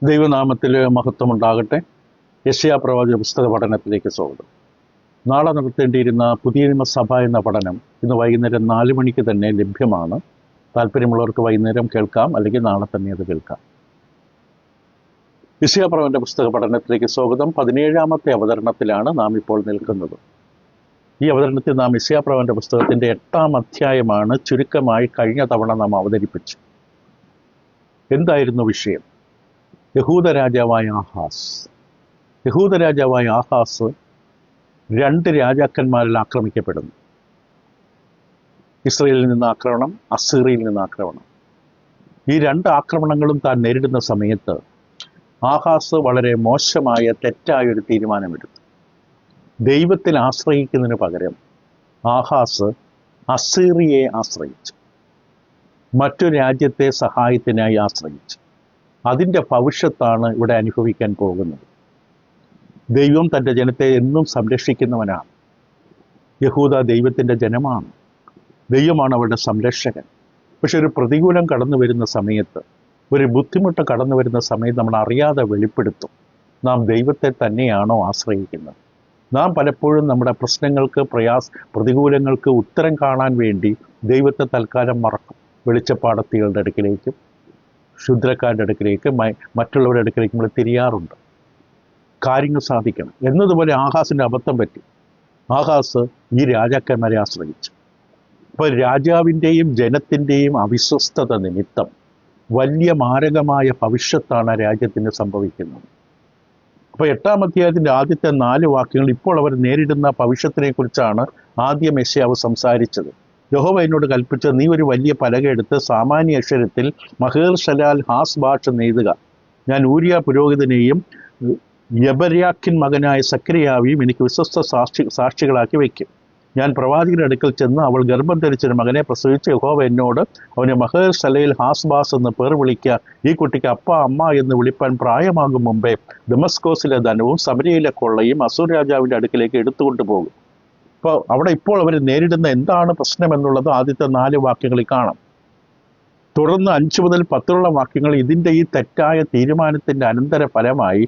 ദൈവനാമത്തിൽ മഹത്വമുണ്ടാകട്ടെ. യെശയ്യാ പ്രവാചക പുസ്തക പഠനത്തിലേക്ക് സ്വാഗതം. നാളെ നടത്തേണ്ടിയിരുന്ന പുതിയ നിയമസഭ എന്ന പഠനം ഇന്ന് വൈകുന്നേരം 4 മണിക്ക് തന്നെ ലഭ്യമാണ്. താല്പര്യമുള്ളവർക്ക് വൈകുന്നേരം കേൾക്കാം, അല്ലെങ്കിൽ നാളെ തന്നെ അത് കേൾക്കാം. യെശയ്യാ പ്രവാചകന്റെ പുസ്തക പഠനത്തിലേക്ക് സ്വാഗതം. 17ാമത്തെ അവതരണത്തിലാണ് നാം ഇപ്പോൾ നിൽക്കുന്നത്. ഈ അവതരണത്തിൽ നാം യെശയ്യാ പ്രവാചകന്റെ പുസ്തകത്തിൻ്റെ 8ാം അധ്യായമാണ് ചുരുക്കമായി കഴിഞ്ഞ തവണ നാം അവതരിപ്പിച്ചു. എന്തായിരുന്നു വിഷയം? യഹൂദ രാജാവായ ആഹാസ് 2 രാജാക്കന്മാരിൽ ആക്രമിക്കപ്പെടുന്നു. ഇസ്രയേലിൽ നിന്ന് ആക്രമണം, അസീറിയയിൽ നിന്ന് ആക്രമണം. ഈ 2 ആക്രമണങ്ങളും താൻ നേരിടുന്ന സമയത്ത് ആഹാസ് വളരെ മോശമായ തെറ്റായൊരു തീരുമാനമെടുത്തു. ദൈവത്തിൽ ആശ്രയിക്കുന്നതിന് പകരം ആഹാസ് അസീറിയയെ ആശ്രയിച്ചു, മറ്റു രാജ്യത്തെ സഹായത്തിനായി ആശ്രയിച്ചു. അതിൻ്റെ ഭവിഷ്യത്താണ് ഇവിടെ അനുഭവിക്കാൻ പോകുന്നത്. ദൈവം തൻ്റെ ജനത്തെ എന്നും സംരക്ഷിക്കുന്നവനാണ്. യഹൂദ ദൈവത്തിൻ്റെ ജനമാണ്, ദൈവമാണ് അവരുടെ സംരക്ഷകൻ. പക്ഷെ ഒരു പ്രതികൂലം കടന്നു വരുന്ന സമയത്ത്, ഒരു ബുദ്ധിമുട്ട് കടന്നു വരുന്ന സമയത്ത് നമ്മൾ അറിയാതെ വെളിപ്പെടുത്തും നാം ദൈവത്തെ തന്നെയാണോ ആശ്രയിക്കുന്നത്. നാം പലപ്പോഴും നമ്മുടെ പ്രശ്നങ്ങൾക്ക്, പ്രതികൂലങ്ങൾക്ക് ഉത്തരം കാണാൻ വേണ്ടി ദൈവത്തെ തൽക്കാലം മറക്കും. വെളിച്ചപ്പാടത്തികളുടെ അടുക്കിലേക്കും ശുദ്രക്കാരുടെ അടുക്കിലേക്ക്, മറ്റുള്ളവരുടെ അടുക്കിലേക്ക് നമ്മൾ തിരിയാറുണ്ട്. കാര്യങ്ങൾ സാധിക്കണം എന്നതുപോലെ ആഹാസിൻ്റെ അബദ്ധം പറ്റി. ആഹാസ് ഈ രാജാക്കന്മാരെ ആശ്രയിച്ചു. അപ്പോൾ രാജാവിൻ്റെയും ജനത്തിൻ്റെയും അവിശ്വസ്തത നിമിത്തം വലിയ മാരകമായ ഭവിഷ്യത്താണ് രാജ്യത്തിന് സംഭവിക്കുന്നത്. അപ്പോൾ 8ാം അധ്യായത്തിൻ്റെ ആദ്യത്തെ 4 വാക്യങ്ങൾ ഇപ്പോൾ അവർ നേരിടുന്ന ഭവിഷ്യത്തിനെ കുറിച്ചാണ് ആദ്യം യെശയ്യാവ് സംസാരിച്ചത്. യഹോവ എന്നോട് കൽപ്പിച്ച, നീ ഒരു വലിയ പലക എടുത്ത് സാമാന്യ അക്ഷരത്തിൽ മഹേർ ശലാൽ ഹാസ് ഭാഷ നെയ്തുക. ഞാൻ ഊരിയ പുരോഹിതനെയും യബര്യാഖിൻ മകനായ സക്രിയാവിയും എനിക്ക് വിശ്വസ്ത സാക്ഷികളാക്കി വയ്ക്കും. ഞാൻ പ്രവാചകരുടെ അടുക്കൽ ചെന്ന്, അവൾ ഗർഭം ധരിച്ചൊരു മകനെ പ്രസവിച്ച് യഹോവ എന്നോട്, അവനെ മഹേർ ശലയിൽ ഹാസ്ബാസ് എന്ന് പേർ വിളിക്കുക. ഈ കുട്ടിക്ക് അപ്പ അമ്മ എന്ന് വിളിപ്പാൻ പ്രായമാകും മുമ്പേ ദമസ്കോസിലെ ധനവും സമരിയയിലെ കൊള്ളയും അസൂർ രാജാവിൻ്റെ അടുക്കിലേക്ക് എടുത്തുകൊണ്ടു പോകും. അപ്പോൾ ഇപ്പോൾ അവർ നേരിടുന്ന എന്താണ് പ്രശ്നം എന്നുള്ളത് ആദ്യത്തെ 4 വാക്യങ്ങളിൽ കാണാം. തുടർന്ന് 5 മുതൽ 10 വാക്യങ്ങൾ ഇതിൻ്റെ ഈ തെറ്റായ തീരുമാനത്തിൻ്റെ അനന്തര ഫലമായി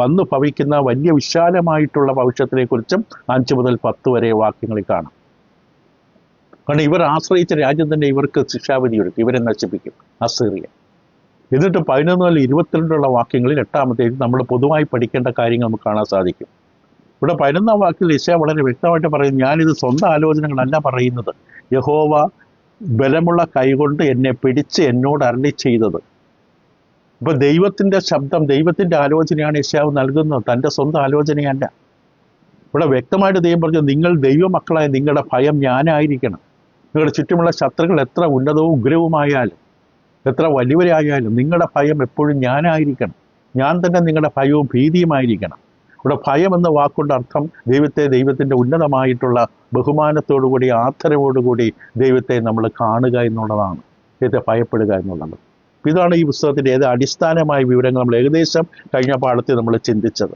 വന്നു ഭവിക്കുന്ന വലിയ വിശാലമായിട്ടുള്ള ഭവിഷ്യത്തിനെക്കുറിച്ചും 5 മുതൽ 10 വരെ വാക്യങ്ങളിൽ കാണാം. കാരണം ഇവർ ആശ്രയിച്ച രാജ്യം തന്നെ ഇവർക്ക് ശിക്ഷാവിധി ഒരുക്കും, ഇവരെ നശിപ്പിക്കും, അസീറിയ. എന്നിട്ട് 11 മുതൽ 22 വാക്യങ്ങളിൽ 8ാമത്തേത് നമ്മൾ പൊതുവായി പഠിക്കേണ്ട കാര്യങ്ങൾ നമുക്ക് കാണാൻ സാധിക്കും. ഇവിടെ 11ാം വാക്യത്തിൽ യെശയ്യാ വളരെ വ്യക്തമായിട്ട് പറയുന്നു, ഞാനിത് സ്വന്തം ആലോചനകളല്ല പറയുന്നത്, യഹോവ ബലമുള്ള കൈകൊണ്ട് എന്നെ പിടിച്ച് എന്നോട് അരുളി ചെയ്തത്. ഇപ്പം ദൈവത്തിൻ്റെ ശബ്ദം, ദൈവത്തിൻ്റെ ആലോചനയാണ് യെശയ്യാവ് നൽകുന്നത്, തൻ്റെ സ്വന്തം ആലോചനയല്ല. ഇവിടെ വ്യക്തമായിട്ട് ദൈവം പറഞ്ഞു, നിങ്ങൾ ദൈവമക്കളായ നിങ്ങളുടെ ഭയം ഞാനായിരിക്കണം. നിങ്ങളുടെ ചുറ്റുമുള്ള ശത്രുക്കൾ എത്ര ഉന്നതവും ഉഗ്രവുമായാലും, എത്ര വലിയവരായാലും നിങ്ങളുടെ ഭയം എപ്പോഴും ഞാനായിരിക്കണം. ഞാൻ തന്നെ നിങ്ങളുടെ ഭയവും ഭീതിയുമായിരിക്കണം. ഇവിടെ ഭയം എന്ന വാക്കുകൊണ്ട് അർത്ഥം ദൈവത്തിൻ്റെ ഉന്നതമായിട്ടുള്ള ബഹുമാനത്തോടുകൂടി, ആദരവോടുകൂടി ദൈവത്തെ നമ്മൾ കാണുക എന്നുള്ളതാണ്, ദൈവത്തെ ഭയപ്പെടുക എന്നുള്ളത്. ഇതാണ് ഈ പുസ്തകത്തിൻ്റെ അടിസ്ഥാനമായ വിവരങ്ങൾ നമ്മൾ ഏകദേശം കഴിഞ്ഞ പാഠത്തിൽ നമ്മൾ ചിന്തിച്ചത്.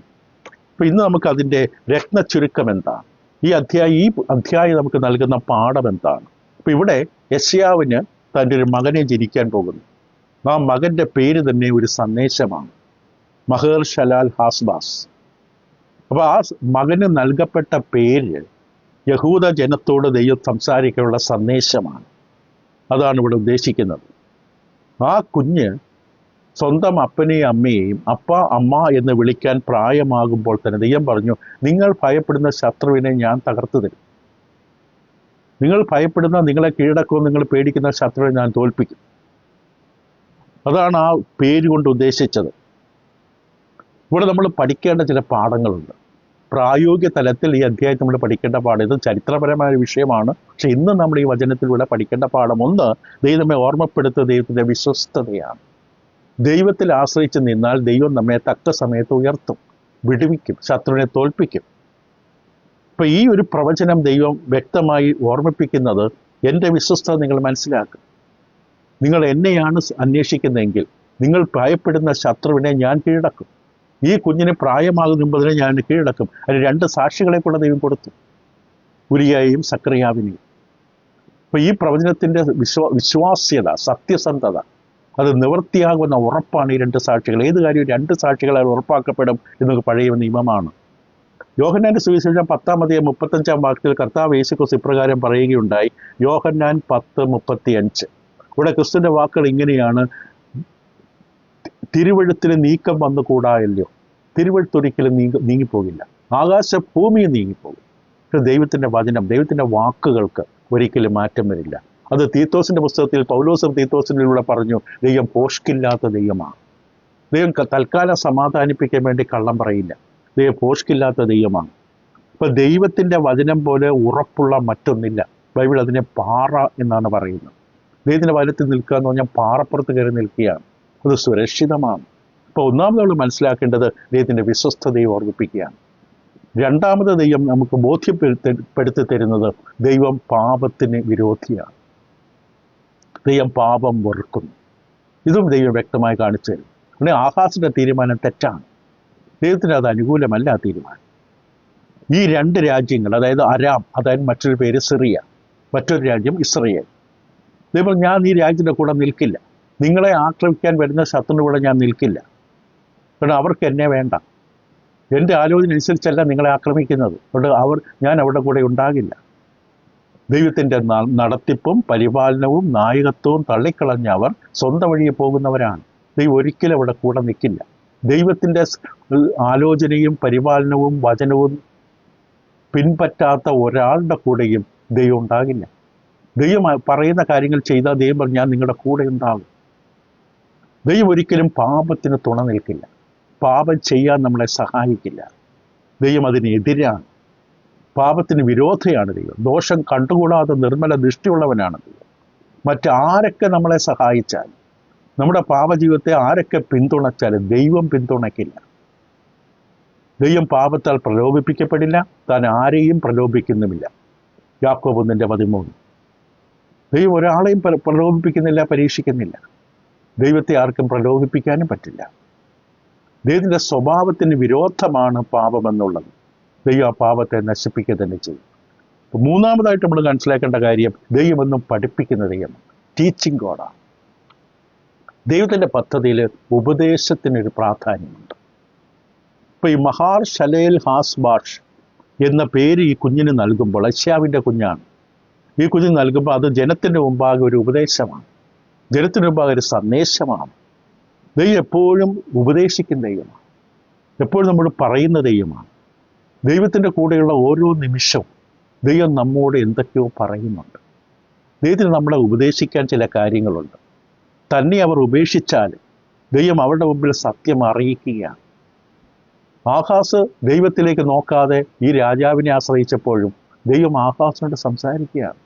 അപ്പോൾ ഇന്ന് നമുക്ക് അതിൻ്റെ രത്ന ചുരുക്കം എന്താണ്, ഈ അധ്യായം നമുക്ക് നൽകുന്ന പാഠം എന്താണ്. അപ്പോൾ ഇവിടെ യെശയ്യാവിന് തൻ്റെ ഒരു മകനെ ജനിക്കാൻ പോകുന്നു. ആ മകൻ്റെ പേര് തന്നെ ഒരു സന്ദേശമാണ്, മഹേർ ശലാൽ ഹാസ്ബാസ്. അപ്പോൾ ആ മകന് നൽകപ്പെട്ട പേര് യഹൂദ ജനത്തോട് ദൈവം സംസാരിക്കാനുള്ള സന്ദേശമാണ്. അതാണ് ഇവിടെ ഉദ്ദേശിക്കുന്നത്. ആ കുഞ്ഞ് സ്വന്തം അപ്പനെയും അമ്മയെയും അപ്പ അമ്മ എന്ന് വിളിക്കാൻ പ്രായമാകുമ്പോൾ തന്നെ ദൈവം പറഞ്ഞു, നിങ്ങൾ ഭയപ്പെടുന്ന ശത്രുവിനെ ഞാൻ തകർത്തു തരും. നിങ്ങൾ ഭയപ്പെടുന്ന, നിങ്ങളെ കീഴടക്കുമെന്ന് നിങ്ങൾ പേടിക്കുന്ന ശത്രുവിനെ ഞാൻ തോൽപ്പിക്കും. അതാണ് ആ പേര് കൊണ്ട് ഉദ്ദേശിച്ചത്. ഇവിടെ നമ്മൾ പഠിക്കേണ്ട ചില പാഠങ്ങളുണ്ട്. പ്രായോഗിക തലത്തിൽ ഈ അധ്യായത്തിൽ നമ്മൾ പഠിക്കേണ്ട പാഠം, ഇത് ചരിത്രപരമായ ഒരു വിഷയമാണ്. പക്ഷെ ഇന്ന് നമ്മൾ ഈ വചനത്തിലൂടെ പഠിക്കേണ്ട പാഠം, ഒന്ന്, ദൈവം നമ്മെ ഓർമ്മപ്പെടുത്തുന്ന ദൈവത്തിൻ്റെ വിശ്വസ്തതയാണ്. ദൈവത്തിൽ ആശ്രയിച്ച് നിന്നാൽ ദൈവം നമ്മെ തക്ക സമയത്ത് ഉയർത്തും, വിടുവിക്കും, ശത്രുവിനെ തോൽപ്പിക്കും. ഇപ്പം ഈ ഒരു പ്രവചനം ദൈവം വ്യക്തമായി ഓർമ്മിപ്പിക്കുന്നത്, എൻ്റെ വിശ്വസ്തത നിങ്ങൾ മനസ്സിലാക്കുക. നിങ്ങൾ എന്നെയാണ് അന്വേഷിക്കുന്നതെങ്കിൽ നിങ്ങൾ ഭയപ്പെടുന്ന ശത്രുവിനെ ഞാൻ കീഴടക്കും. ഈ കുഞ്ഞിന് പ്രായമാകുന്ന മുമ്പതിനെ ഞാൻ കീഴടക്കും. അതിന് 2 സാക്ഷികളെ കൂടെ ദൈവം കൊടുത്തു, ഉരിയയെയും സക്രിയാവിനെയും. അപ്പോൾ ഈ പ്രവചനത്തിൻ്റെ വിശ്വാസ്യത, സത്യസന്ധത അത് നിവൃത്തിയാകുന്ന ഉറപ്പാണ് ഈ രണ്ട് സാക്ഷികൾ. ഏത് കാര്യവും രണ്ട് സാക്ഷികളാൽ ഉറപ്പാക്കപ്പെടും എന്നൊക്കെ പഴയ നിയമമാണ്. യോഹന്നാന്റെ സുവിശേഷം 10:35 കർത്താവ് യേശുക്രിസ്തു ഇപ്രകാരം പറയുകയുണ്ടായി. യോഹന്നാൻ 10:35. ഇവിടെ ക്രിസ്തുവിന്റെ വാക്കുകൾ ഇങ്ങനെയാണ്: തിരുവെഴുത്തിന് നീക്കം വന്നുകൂടായല്ലോ. തിരുവെഴുത്തൊരിക്കലും നീങ്ങിപ്പോകില്ല. ആകാശ ഭൂമി നീങ്ങിപ്പോകും. പക്ഷെ ദൈവത്തിന്റെ വചനം, ദൈവത്തിന്റെ വാക്കുകൾക്ക് ഒരിക്കലും മാറ്റം വരില്ല. അത് തീത്തോസിന്റെ പുസ്തകത്തിൽ പൗലോസും തീത്തോസിലൂടെ പറഞ്ഞു, ദൈവം പോഷ്കില്ലാത്ത ദൈവമാണ്. ദൈവം തൽക്കാലം സമാധാനിപ്പിക്കാൻ വേണ്ടി കള്ളം പറയില്ല. ദൈവം പോഷ്കില്ലാത്ത ദൈവമാണ്. ഇപ്പൊ ദൈവത്തിന്റെ വചനം പോലെ ഉറപ്പുള്ള മറ്റൊന്നില്ല. ബൈബിൾ അതിനെ പാറ എന്നാണ് പറയുന്നത്. ദൈവത്തിന്റെ വചനത്തിൽ നിൽക്കുക എന്ന് പറഞ്ഞാൽ പാറപ്പുറത്ത് കയറി നിൽക്കുകയാണ്. അത് സുരക്ഷിതമാണ്. അപ്പോൾ ഒന്നാമത് നമ്മൾ മനസ്സിലാക്കേണ്ടത് ദൈവത്തിന്റെ വിശ്വസ്തതയെ ഓർമ്മിപ്പിക്കുകയാണ്. രണ്ടാമത് ദൈവം നമുക്ക് ബോധ്യപ്പെടുത്തി തരുന്നത് ദൈവം പാപത്തിന് വിരോധിയാണ്. ദൈവം പാപം വെറുക്കുന്നു. ഇതും ദൈവം വ്യക്തമായി കാണിച്ചു തരും. പിന്നെ ആഹാസിന്റെ തീരുമാനം തെറ്റാണ്. ദൈവത്തിന് അത് അനുകൂലമല്ല ആ തീരുമാനം. ഈ രണ്ട് രാജ്യങ്ങൾ, അതായത് അരാം, അതായത് മറ്റൊരു പേര് സിറിയ, മറ്റൊരു രാജ്യം ഇസ്രയേൽ. ദൈവം, ഞാൻ ഈ രാജ്യത്തിൻ്റെ കൂടെ നിൽക്കില്ല. നിങ്ങളെ ആക്രമിക്കാൻ വരുന്ന ശത്രുവിൻ്റെ കൂടെ ഞാൻ നിൽക്കില്ല. കാരണം അവർക്ക് എന്നെ വേണ്ട. എൻ്റെ ആലോചന അനുസരിച്ചല്ല നിങ്ങളെ ആക്രമിക്കുന്നത്. അതുകൊണ്ട് ഞാൻ അവരുടെ കൂടെ ഉണ്ടാകില്ല. ദൈവത്തിൻ്റെ നടത്തിപ്പും പരിപാലനവും നായകത്വവും തള്ളിക്കളഞ്ഞ അവർ സ്വന്തം വഴിയെ പോകുന്നവരാണ്. ദൈവം ഒരിക്കലും അവിടെ കൂടെ നിൽക്കില്ല. ദൈവത്തിൻ്റെ ആലോചനയും പരിപാലനവും വചനവും പിൻപറ്റാത്ത ഒരാളുടെ കൂടെയും ദൈവം ഉണ്ടാകില്ല. ദൈവം പറയുന്ന കാര്യങ്ങൾ ചെയ്താൽ ദൈവം പറഞ്ഞാൽ ഞാൻ നിങ്ങളുടെ കൂടെ ഉണ്ടാകും. ദൈവം ഒരിക്കലും പാപത്തിന് തുണ നിൽക്കില്ല. പാപം ചെയ്യാൻ നമ്മളെ സഹായിക്കില്ല. ദൈവം അതിനെതിരാണ്. പാപത്തിന് വിരോധിയാണ് ദൈവം. ദോഷം കണ്ടുകൂടാതെ നിർമ്മല ദൃഷ്ടിയുള്ളവനാണ് ദൈവം. മറ്റാരൊക്കെ നമ്മളെ സഹായിച്ചാലും, നമ്മുടെ പാപജീവിതത്തെ ആരൊക്കെ പിന്തുണച്ചാലും ദൈവം പിന്തുണയ്ക്കില്ല. ദൈവം പാപത്താൽ പ്രലോഭിപ്പിക്കപ്പെടില്ല, താൻ ആരെയും പ്രലോഭിക്കുന്നുമില്ല. യാക്കോബ് 1:13. ദൈവം ഒരാളെയും പ്രലോഭിപ്പിക്കുന്നില്ല, പരീക്ഷിക്കുന്നില്ല. ദൈവത്തെ ആർക്കും പ്രലോഭിപ്പിക്കാനും പറ്റില്ല. ദൈവത്തിൻ്റെ സ്വഭാവത്തിന് വിരോധമാണ് പാപമെന്നുള്ളത്. ദൈവം ആ പാപത്തെ നശിപ്പിക്കുക തന്നെ ചെയ്യും. മൂന്നാമതായിട്ട് നമ്മൾ മനസ്സിലാക്കേണ്ട കാര്യം, ദൈവമെന്നും പഠിപ്പിക്കുന്ന ദൈവമാണ്. ടീച്ചിങ് ഗോഡാണ്. ദൈവത്തിൻ്റെ പദ്ധതിയിൽ ഉപദേശത്തിനൊരു പ്രാധാന്യമുണ്ട്. ഇപ്പോൾ ഈ മഹാർ ഷലേൽ ഹാസ്ബാഷ് എന്ന പേര് ഈ കുഞ്ഞിന് നൽകുമ്പോൾ, യശ്യാവിൻ്റെ കുഞ്ഞാണ്, ഈ കുഞ്ഞിന് നൽകുമ്പോൾ അത് ജനത്തിൻ്റെ മുമ്പാകെ ഒരു ഉപദേശമാണ്. ജനത്തിന് മുമ്പാകെ ഒരു സന്ദേശമാണ്. ദൈവം എപ്പോഴും ഉപദേശിക്കുന്ന ദൈവമാണ്. എപ്പോഴും നമ്മൾ പറയുന്ന ദൈവമാണ്. ദൈവത്തിൻ്റെ കൂടെയുള്ള ഓരോ നിമിഷവും ദൈവം നമ്മോട് എന്തൊക്കെയോ പറയുന്നുണ്ട്. ദൈവത്തിന് നമ്മളെ ഉപദേശിക്കാൻ ചില കാര്യങ്ങളുണ്ട്. തന്നെ അവർ ഉപേക്ഷിച്ചാൽ ദൈവം അവരുടെ മുമ്പിൽ സത്യം അറിയിക്കുകയാണ്. ആഹാസ് ദൈവത്തിലേക്ക് നോക്കാതെ ഈ രാജാവിനെ ആശ്രയിച്ചപ്പോഴും ദൈവം ആഹാസിനോട് സംസാരിക്കുകയാണ്.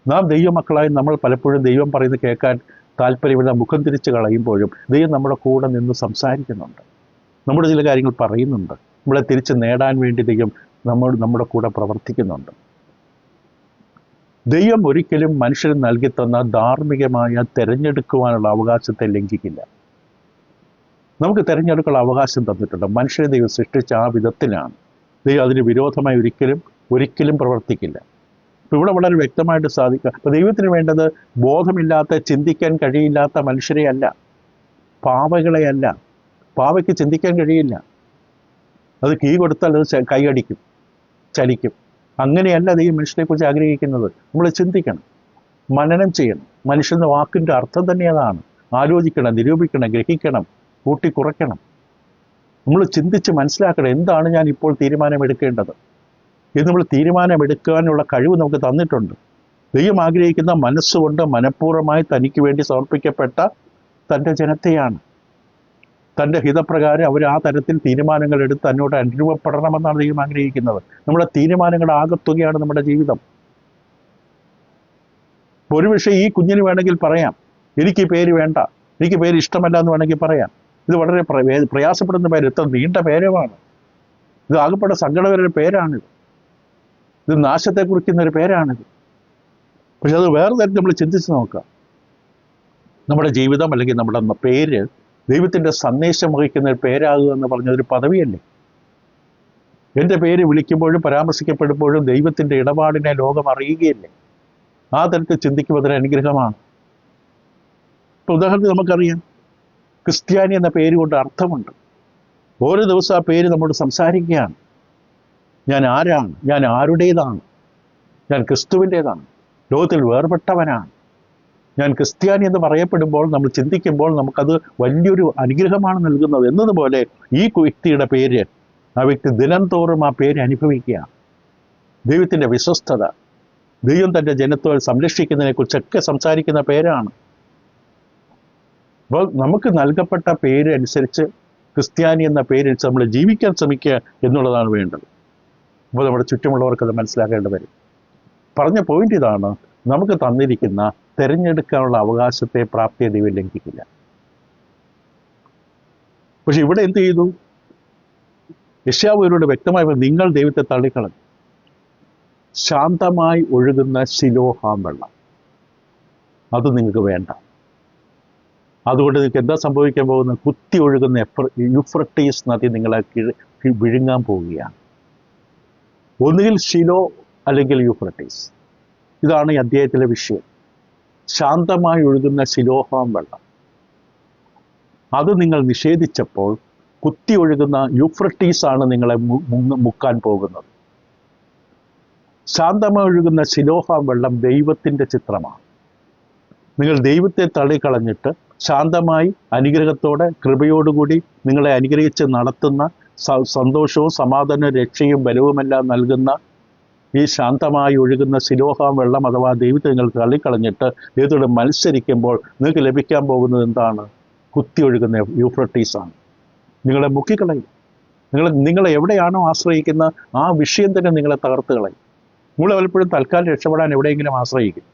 നാം ദൈവമക്കളായി നമ്മൾ പലപ്പോഴും ദൈവം പറയുന്നത് കേൾക്കാൻ താല്പര്യമില്ല, മുഖം തിരിച്ച് കളയുമ്പോഴും ദൈവം നമ്മുടെ കൂടെ നിന്ന് സംസാരിക്കുന്നുണ്ട്. നമ്മുടെ ചില കാര്യങ്ങൾ പറയുന്നുണ്ട്. നമ്മളെ തിരിച്ച് നേടാൻ വേണ്ടി ദൈവം നമ്മുടെ കൂടെ പ്രവർത്തിക്കുന്നുണ്ട്. ദൈവം ഒരിക്കലും മനുഷ്യന് നൽകി തന്ന ധാർമ്മികമായ തിരഞ്ഞെടുക്കുവാനുള്ള അവകാശത്തെ ലംഘിക്കില്ല. നമുക്ക് തിരഞ്ഞെടുക്കാനുള്ള അവകാശം തന്നിട്ടുണ്ട്. മനുഷ്യനെ ദൈവം സൃഷ്ടിച്ച ആ വിധത്തിലാണ്. ദൈവം അതിന് വിരോധമായി ഒരിക്കലും പ്രവർത്തിക്കില്ല. ഇപ്പം ഇവിടെ വളരെ വ്യക്തമായിട്ട് സാധിക്കുക. അപ്പോൾ ദൈവത്തിന് വേണ്ടത് ബോധമില്ലാത്ത, ചിന്തിക്കാൻ കഴിയില്ലാത്ത മനുഷ്യരെയല്ല, പാവകളെയല്ല. പാവയ്ക്ക് ചിന്തിക്കാൻ കഴിയില്ല. അത് കീ കൊടുത്താൽ അത് കൈയടിക്കും, ചലിക്കും. അങ്ങനെയല്ല ദൈവം മനുഷ്യനെക്കുറിച്ച് ആഗ്രഹിക്കുന്നത്. നമ്മൾ ചിന്തിക്കണം, മനനം ചെയ്യണം. മനുഷ്യൻ്റെ വാക്കിൻ്റെ അർത്ഥം തന്നെ അതാണ്. ആലോചിക്കണം, നിരൂപിക്കണം, ഗ്രഹിക്കണം, കൂട്ടിക്കുറയ്ക്കണം. നമ്മൾ ചിന്തിച്ച് മനസ്സിലാക്കണം, എന്താണ് ഞാൻ ഇപ്പോൾ തീരുമാനമെടുക്കേണ്ടത് ഇത്. നമ്മൾ തീരുമാനമെടുക്കാനുള്ള കഴിവ് നമുക്ക് തന്നിട്ടുണ്ട്. ദൈവം ആഗ്രഹിക്കുന്ന മനസ്സുകൊണ്ട് മനഃപൂർവ്വമായി തനിക്ക് വേണ്ടി സമർപ്പിക്കപ്പെട്ട തൻ്റെ ജനത്തെയാണ്. തൻ്റെ ഹിതപ്രകാരം അവർ ആ തരത്തിൽ തീരുമാനങ്ങൾ എടുത്ത് തന്നോട് അനുരൂപപ്പെടണമെന്നാണ് ദൈവം ആഗ്രഹിക്കുന്നത്. നമ്മുടെ തീരുമാനങ്ങളുടെ ആകത്തുകയാണ് നമ്മുടെ ജീവിതം. ഒരുപക്ഷെ ഈ കുഞ്ഞിന് വേണമെങ്കിൽ പറയാം, എനിക്ക് ഈ പേര് വേണ്ട, എനിക്ക് പേര് ഇഷ്ടമല്ല എന്ന് വേണമെങ്കിൽ പറയാം. ഇത് വളരെ പ്രയാസപ്പെടുന്ന പേര്, ഇത്ര നീണ്ട പേരുമാണ്. ഇത് ആകെപ്പെട്ട സങ്കടകരൊരു പേരാണിത്. ഇത് നാശത്തെ കുറിക്കുന്നൊരു പേരാണിത്. പക്ഷെ അത് വേറെ തരത്തിൽ നമ്മൾ ചിന്തിച്ച് നോക്കാം. നമ്മുടെ ജീവിതം അല്ലെങ്കിൽ നമ്മുടെ പേര് ദൈവത്തിൻ്റെ സന്ദേശം വഹിക്കുന്ന ഒരു പേരാകുക എന്ന് പറഞ്ഞതൊരു പദവിയല്ലേ. എൻ്റെ പേര് വിളിക്കുമ്പോഴും പരാമർശിക്കപ്പെടുമ്പോഴും ദൈവത്തിൻ്റെ ഇടപാടിനെ ലോകം അറിയുകയല്ലേ. ആ തരത്തിൽ ചിന്തിക്കുമ്പോൾ അതൊരു അനുഗ്രഹമാണ്. ഇപ്പോൾ ഉദാഹരണത്തിന് നമുക്കറിയാം, ക്രിസ്ത്യാനി എന്ന പേര് കൊണ്ട് അർത്ഥമുണ്ട്. ഓരോ ദിവസം ആ പേര് നമ്മോട് സംസാരിക്കുകയാണ്. ഞാൻ ആരാണ്? ഞാൻ ആരുടേതാണ്? ഞാൻ ക്രിസ്തുവിൻ്റേതാണ്. ലോകത്തിൽ വേർപെട്ടവനാണ്. ഞാൻ ക്രിസ്ത്യാനി എന്ന് പറയപ്പെടുമ്പോൾ, നമ്മൾ ചിന്തിക്കുമ്പോൾ നമുക്കത് വലിയൊരു അനുഗ്രഹമാണ് നൽകുന്നത്. എന്നതുപോലെ ഈ വ്യക്തിയുടെ പേര്, ആ വ്യക്തി ദിനം തോറും ആ പേര് അനുഭവിക്കുക. ദൈവത്തിൻ്റെ വിശ്വസ്തത, ദൈവം തൻ്റെ ജനത്തോട് സംരക്ഷിക്കുന്നതിനെ കുറിച്ചൊക്കെ സംസാരിക്കുന്ന പേരാണ്. അപ്പോൾ നമുക്ക് നൽകപ്പെട്ട പേര് അനുസരിച്ച്, ക്രിസ്ത്യാനി എന്ന പേരനുസരിച്ച് നമ്മൾ ജീവിക്കാൻ ശ്രമിക്കുക എന്നുള്ളതാണ് വേണ്ടത്. അപ്പോൾ നമ്മുടെ ചുറ്റുമുള്ളവർക്ക് അത് മനസ്സിലാക്കേണ്ടി വരും. പറഞ്ഞ പോയിന്റ് ഇതാണ്: നമുക്ക് തന്നിരിക്കുന്ന തിരഞ്ഞെടുക്കാനുള്ള അവകാശത്തെ, പ്രാപ്തിയെ ദൈവം ലംഘിക്കില്ല. പക്ഷെ ഇവിടെ എന്ത് ചെയ്തു? യെശയ്യാവ് വ്യക്തമായി, നിങ്ങൾ ദൈവത്തെ തള്ളിക്കളഞ്ഞു. ശാന്തമായി ഒഴുകുന്ന ശിലോഹാം വെള്ളം, അത് നിങ്ങൾക്ക് വേണ്ട. അതുകൊണ്ട് നിങ്ങൾക്ക് എന്താ സംഭവിക്കാൻ പോകുന്നത്? കുത്തി ഒഴുകുന്ന യൂഫ്രട്ടീസ് നദി നിങ്ങളെ വിഴുങ്ങാൻ പോവുകയാണ്. ഒന്നുകിൽ ശിലോ അല്ലെങ്കിൽ യൂഫ്രട്ടീസ്. ഇതാണ് ഈ അധ്യായത്തിലെ വിഷയം. ശാന്തമായി ഒഴുകുന്ന ശിലോഹാം വെള്ളം, അത് നിങ്ങൾ നിഷേധിച്ചപ്പോൾ കുത്തി ഒഴുകുന്ന യൂഫ്രട്ടീസ് ആണ് നിങ്ങളെ മുക്കാൻ പോകുന്നത്. ശാന്തമായി ഒഴുകുന്ന ശിലോഹാം വെള്ളം ദൈവത്തിൻ്റെ ചിത്രമാണ്. നിങ്ങൾ ദൈവത്തെ തള്ളിക്കളഞ്ഞിട്ട് ശാന്തമായി, അനുഗ്രഹത്തോടെ, കൃപയോടുകൂടി നിങ്ങളെ അനുഗ്രഹിച്ച് നടത്തുന്ന, സന്തോഷവും സമാധാനവും രക്ഷയും ബലവുമെല്ലാം നൽകുന്ന ഈ ശാന്തമായി ഒഴുകുന്ന ശിലോഹാം വെള്ളം അഥവാ ദൈവത്തെ നിങ്ങൾ തള്ളിക്കളഞ്ഞിട്ട് ദൈവത്തോട് മത്സരിക്കുമ്പോൾ നിങ്ങൾക്ക് ലഭിക്കാൻ പോകുന്നത് എന്താണ്? കുത്തി ഒഴുകുന്ന യൂഫ്രട്ടീസാണ്. നിങ്ങളെ മുക്കിക്കളയും. നിങ്ങളെ എവിടെയാണോ ആശ്രയിക്കുന്ന ആ വിഷയം തന്നെ നിങ്ങളെ തകർത്ത് കളയും. നിങ്ങൾ പലപ്പോഴും തൽക്കാലം രക്ഷപ്പെടാൻ എവിടെയെങ്കിലും ആശ്രയിക്കും.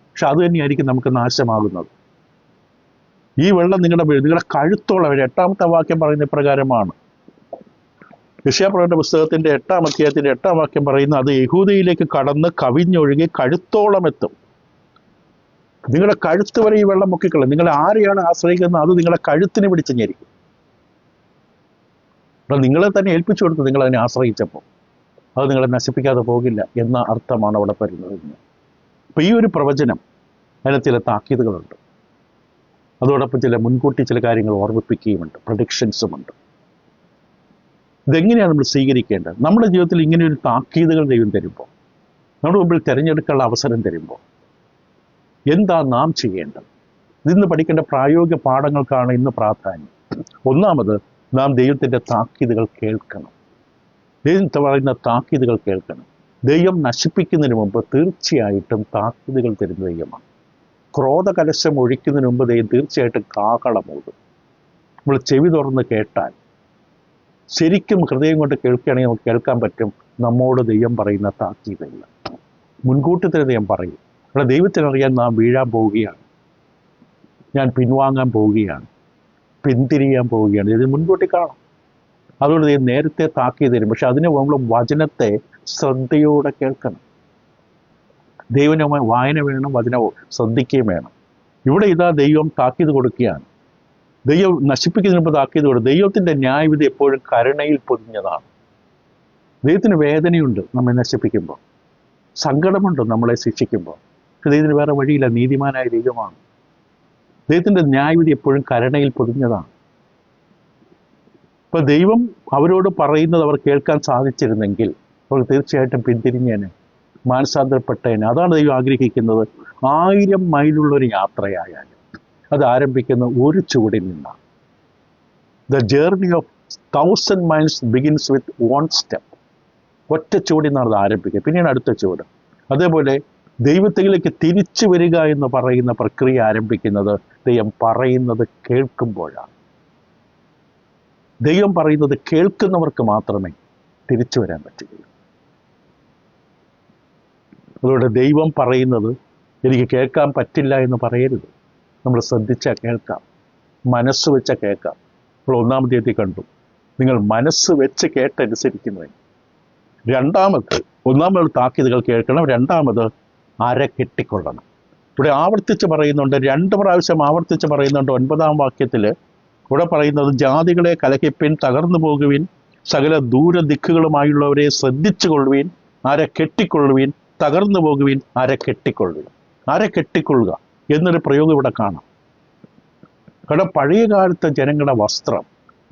പക്ഷെ അത് തന്നെയായിരിക്കും നമുക്ക് നാശമാകുന്നത്. ഈ വെള്ളം നിങ്ങളുടെ കഴുത്തോളം, 8-ാമത്തെ വാക്യം പറയുന്ന ഇപ്രകാരമാണ്. യെശയ്യാപ്രവചന പുസ്തകത്തിന്റെ 8-ാം അധ്യായത്തിന്റെ 8-ാം വാക്യം പറയുന്ന, അത് യഹൂദയിലേക്ക് കടന്ന് കവിഞ്ഞൊഴുകി കഴുത്തോളം എത്തും. നിങ്ങളുടെ കഴുത്ത് വരെ ഈ വെള്ളം മുക്കിക്കളയും. നിങ്ങൾ ആരെയാണ് ആശ്രയിക്കുന്നത് അത് നിങ്ങളെ കഴുത്തിന് പിടിച്ച് ഞെരിക്കും. അപ്പം നിങ്ങളെ തന്നെ ഏൽപ്പിച്ചു കൊടുത്ത് നിങ്ങൾ അതിനെ ആശ്രയിച്ചപ്പോൾ അത് നിങ്ങളെ നശിപ്പിക്കാതെ പോകില്ല എന്ന അർത്ഥമാണ് അവിടെ വരുന്നത്. അപ്പം ഈ ഒരു പ്രവചനം, അതിന് ചില താക്കീതുകളുണ്ട്. അതോടൊപ്പം മുൻകൂട്ടി ചില കാര്യങ്ങൾ ഓർമ്മിപ്പിക്കുകയുമുണ്ട്, പ്രഡിക്ഷൻസുമുണ്ട്. ഇതെങ്ങനെയാണ് നമ്മൾ സ്വീകരിക്കേണ്ടത്? നമ്മുടെ ജീവിതത്തിൽ ഇങ്ങനെ ഒരു താക്കീതുകൾ ദൈവം തരുമ്പോൾ, നമ്മുടെ മുമ്പിൽ തിരഞ്ഞെടുക്കാനുള്ള അവസരം തരുമ്പോൾ എന്താ നാം ചെയ്യേണ്ടത്? ഇന്ന് പഠിക്കേണ്ട പ്രായോഗിക പാഠങ്ങൾക്കാണ് ഇന്ന് പ്രാധാന്യം. ഒന്നാമത്, നാം ദൈവത്തിൻ്റെ താക്കീതുകൾ കേൾക്കണം. ദൈവം പറയുന്ന താക്കീതുകൾ കേൾക്കണം. ദൈവം നശിപ്പിക്കുന്നതിന് മുമ്പ് തീർച്ചയായിട്ടും താക്കീതുകൾ തരുന്ന ദൈവമാണ്. ക്രോധകലശം ഒഴിക്കുന്നതിന് മുമ്പ് ദൈവം തീർച്ചയായിട്ടും കാഹളമൂതും. നമ്മൾ ചെവി തുറന്ന് കേട്ടാൽ, ശരിക്കും ഹൃദയം കൊണ്ട് കേൾക്കുകയാണെങ്കിൽ നമുക്ക് കേൾക്കാൻ പറ്റും നമ്മോട് ദൈവം പറയുന്ന താക്കീതുകൾ. മുൻകൂട്ടി തന്നെ ദൈവം പറയും, അവിടെ ദൈവത്തിനറിയാൻ നാം വീഴാൻ പോവുകയാണ്, ഞാൻ പിൻവാങ്ങാൻ പോവുകയാണ്, പിന്തിരിയാൻ പോവുകയാണ്. ഇത് മുൻകൂട്ടി കാണാം. അതുകൊണ്ട് ദൈവം നേരത്തെ താക്കീത് തരും. പക്ഷെ അതിന് നമ്മൾ വചനത്തെ ശ്രദ്ധയോടെ കേൾക്കണം. ദൈവനുമായി വായന വേണം, വചനവും ശ്രദ്ധിക്കുകയും വേണം. ഇവിടെ ഇതാ ദൈവം താക്കീത് കൊടുക്കുകയാണ്. ദൈവം നശിപ്പിക്കുന്നതിന് മുമ്പ് താക്കീത് കൊടുക്കും. ദൈവത്തിൻ്റെ ന്യായവിധി എപ്പോഴും കരുണയിൽ പൊതിഞ്ഞതാണ്. ദൈവത്തിന് വേദനയുണ്ട് നമ്മെ നശിപ്പിക്കുമ്പോൾ, സങ്കടമുണ്ട് നമ്മളെ ശിക്ഷിക്കുമ്പോൾ. പക്ഷെ ദൈവത്തിന് വേറെ വഴിയില്ല. നീതിമാനായ ദൈവമാണ്. ദൈവത്തിൻ്റെ ന്യായവിധി എപ്പോഴും കരുണയിൽ പൊതിഞ്ഞതാണ്. ഇപ്പം ദൈവം അവരോട് പറയുന്നത് അവർ കേൾക്കാൻ സാധിച്ചിരുന്നെങ്കിൽ അവർ തീർച്ചയായിട്ടും പിന്തിരിഞ്ഞേനെ, മാനസാന്തരപ്പെട്ടേനെ. അതാണ് ദൈവം ആഗ്രഹിക്കുന്നത്. 1000 മൈലുള്ളൊരു യാത്രയായാലും അത് ആരംഭിക്കുന്ന ഒരു ചുവടിൽ നിന്നാണ്. The journey of 1000 miles begins with 1 step. ഒറ്റ ചുവടിൽ നിന്നാണ് അത് ആരംഭിക്കുക, പിന്നീട് അടുത്ത ചുവട്. അതേപോലെ ദൈവത്തിലേക്ക് തിരിച്ചു വരിക എന്ന് പറയുന്ന പ്രക്രിയ ആരംഭിക്കുന്നത് ദൈവം പറയുന്നത് കേൾക്കുമ്പോഴാണ്. ദൈവം പറയുന്നത് കേൾക്കുന്നവർക്ക് മാത്രമേ തിരിച്ചു വരാൻ പറ്റുകയുള്ളൂ. അതുകൊണ്ട് ദൈവം പറയുന്നത് എനിക്ക് കേൾക്കാൻ പറ്റില്ല എന്ന് പറയരുത്. നമ്മൾ ശ്രദ്ധിച്ചാൽ കേൾക്കാം, മനസ്സ് വെച്ചാൽ കേൾക്കാം. നമ്മൾ 1-ാം അധ്യായത്തിൽ കണ്ടു, നിങ്ങൾ മനസ്സ് വെച്ച് കേട്ടനുസരിക്കുന്നതിന്. രണ്ടാമത്, 1-ാമത് താക്കീതുകൾ കേൾക്കണം. രണ്ടാമത്, അര കെട്ടിക്കൊള്ളണം. ഇവിടെ ആവർത്തിച്ച് പറയുന്നുണ്ട്, 2 പ്രാവശ്യം ആവർത്തിച്ച് പറയുന്നുണ്ട്. 9-ാം വാക്യത്തിൽ ഇവിടെ പറയുന്നത്, ജാതികളെ കലഹിപ്പിൻ, തകർന്നു പോകുവിൻ, സകല ദൂരദിക്കുകളുമായുള്ളവരെ ശ്രദ്ധിച്ചു കൊള്ളുവിൻ, അര കെട്ടിക്കൊള്ളുവിൻ, തകർന്നു പോകുവിൻ, അര കെട്ടിക്കൊള്ളുവിൻ. അര കെട്ടിക്കൊള്ളുക എന്നൊരു പ്രയോഗം ഇവിടെ കാണാം. കാരണം പഴയ കാലത്തെ ജനങ്ങളുടെ വസ്ത്രം,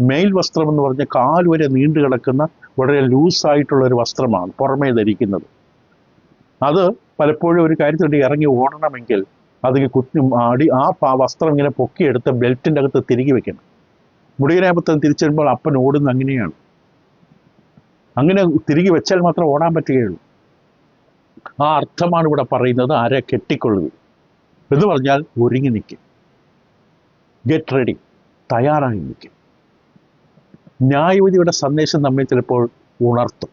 മെയിൽ വസ്ത്രം എന്ന് പറഞ്ഞ കാൽ വരെ നീണ്ടു കിടക്കുന്ന വളരെ ലൂസായിട്ടുള്ള ഒരു വസ്ത്രമാണ് പുറമേ ധരിക്കുന്നത്. അത് പലപ്പോഴും ഒരു കാര്യത്തിട്ട് ഇറങ്ങി ഓടണമെങ്കിൽ അത് ആ വസ്ത്രം ഇങ്ങനെ പൊക്കിയെടുത്ത് ബെൽറ്റിൻ്റെ അകത്ത് തിരികെ വെക്കണം. മുടിയനാപത്തം തിരിച്ചു വരുമ്പോൾ അപ്പൻ ഓടുന്നത് അങ്ങനെയാണ്. അങ്ങനെ തിരികെ വെച്ചാൽ മാത്രം ഓടാൻ പറ്റുകയുള്ളൂ. ആ അർത്ഥമാണ് ഇവിടെ പറയുന്നത്, ആരെ കെട്ടിക്കൊള്ളുക എന്ന് പറഞ്ഞാൽ ഒരുങ്ങി നിൽക്കും, ഗെറ്റ് റെഡി, തയ്യാറായി നിൽക്കും. ന്യായവിധിയുടെ സന്ദേശം നമ്മെ ചിലപ്പോൾ ഉണർത്തും,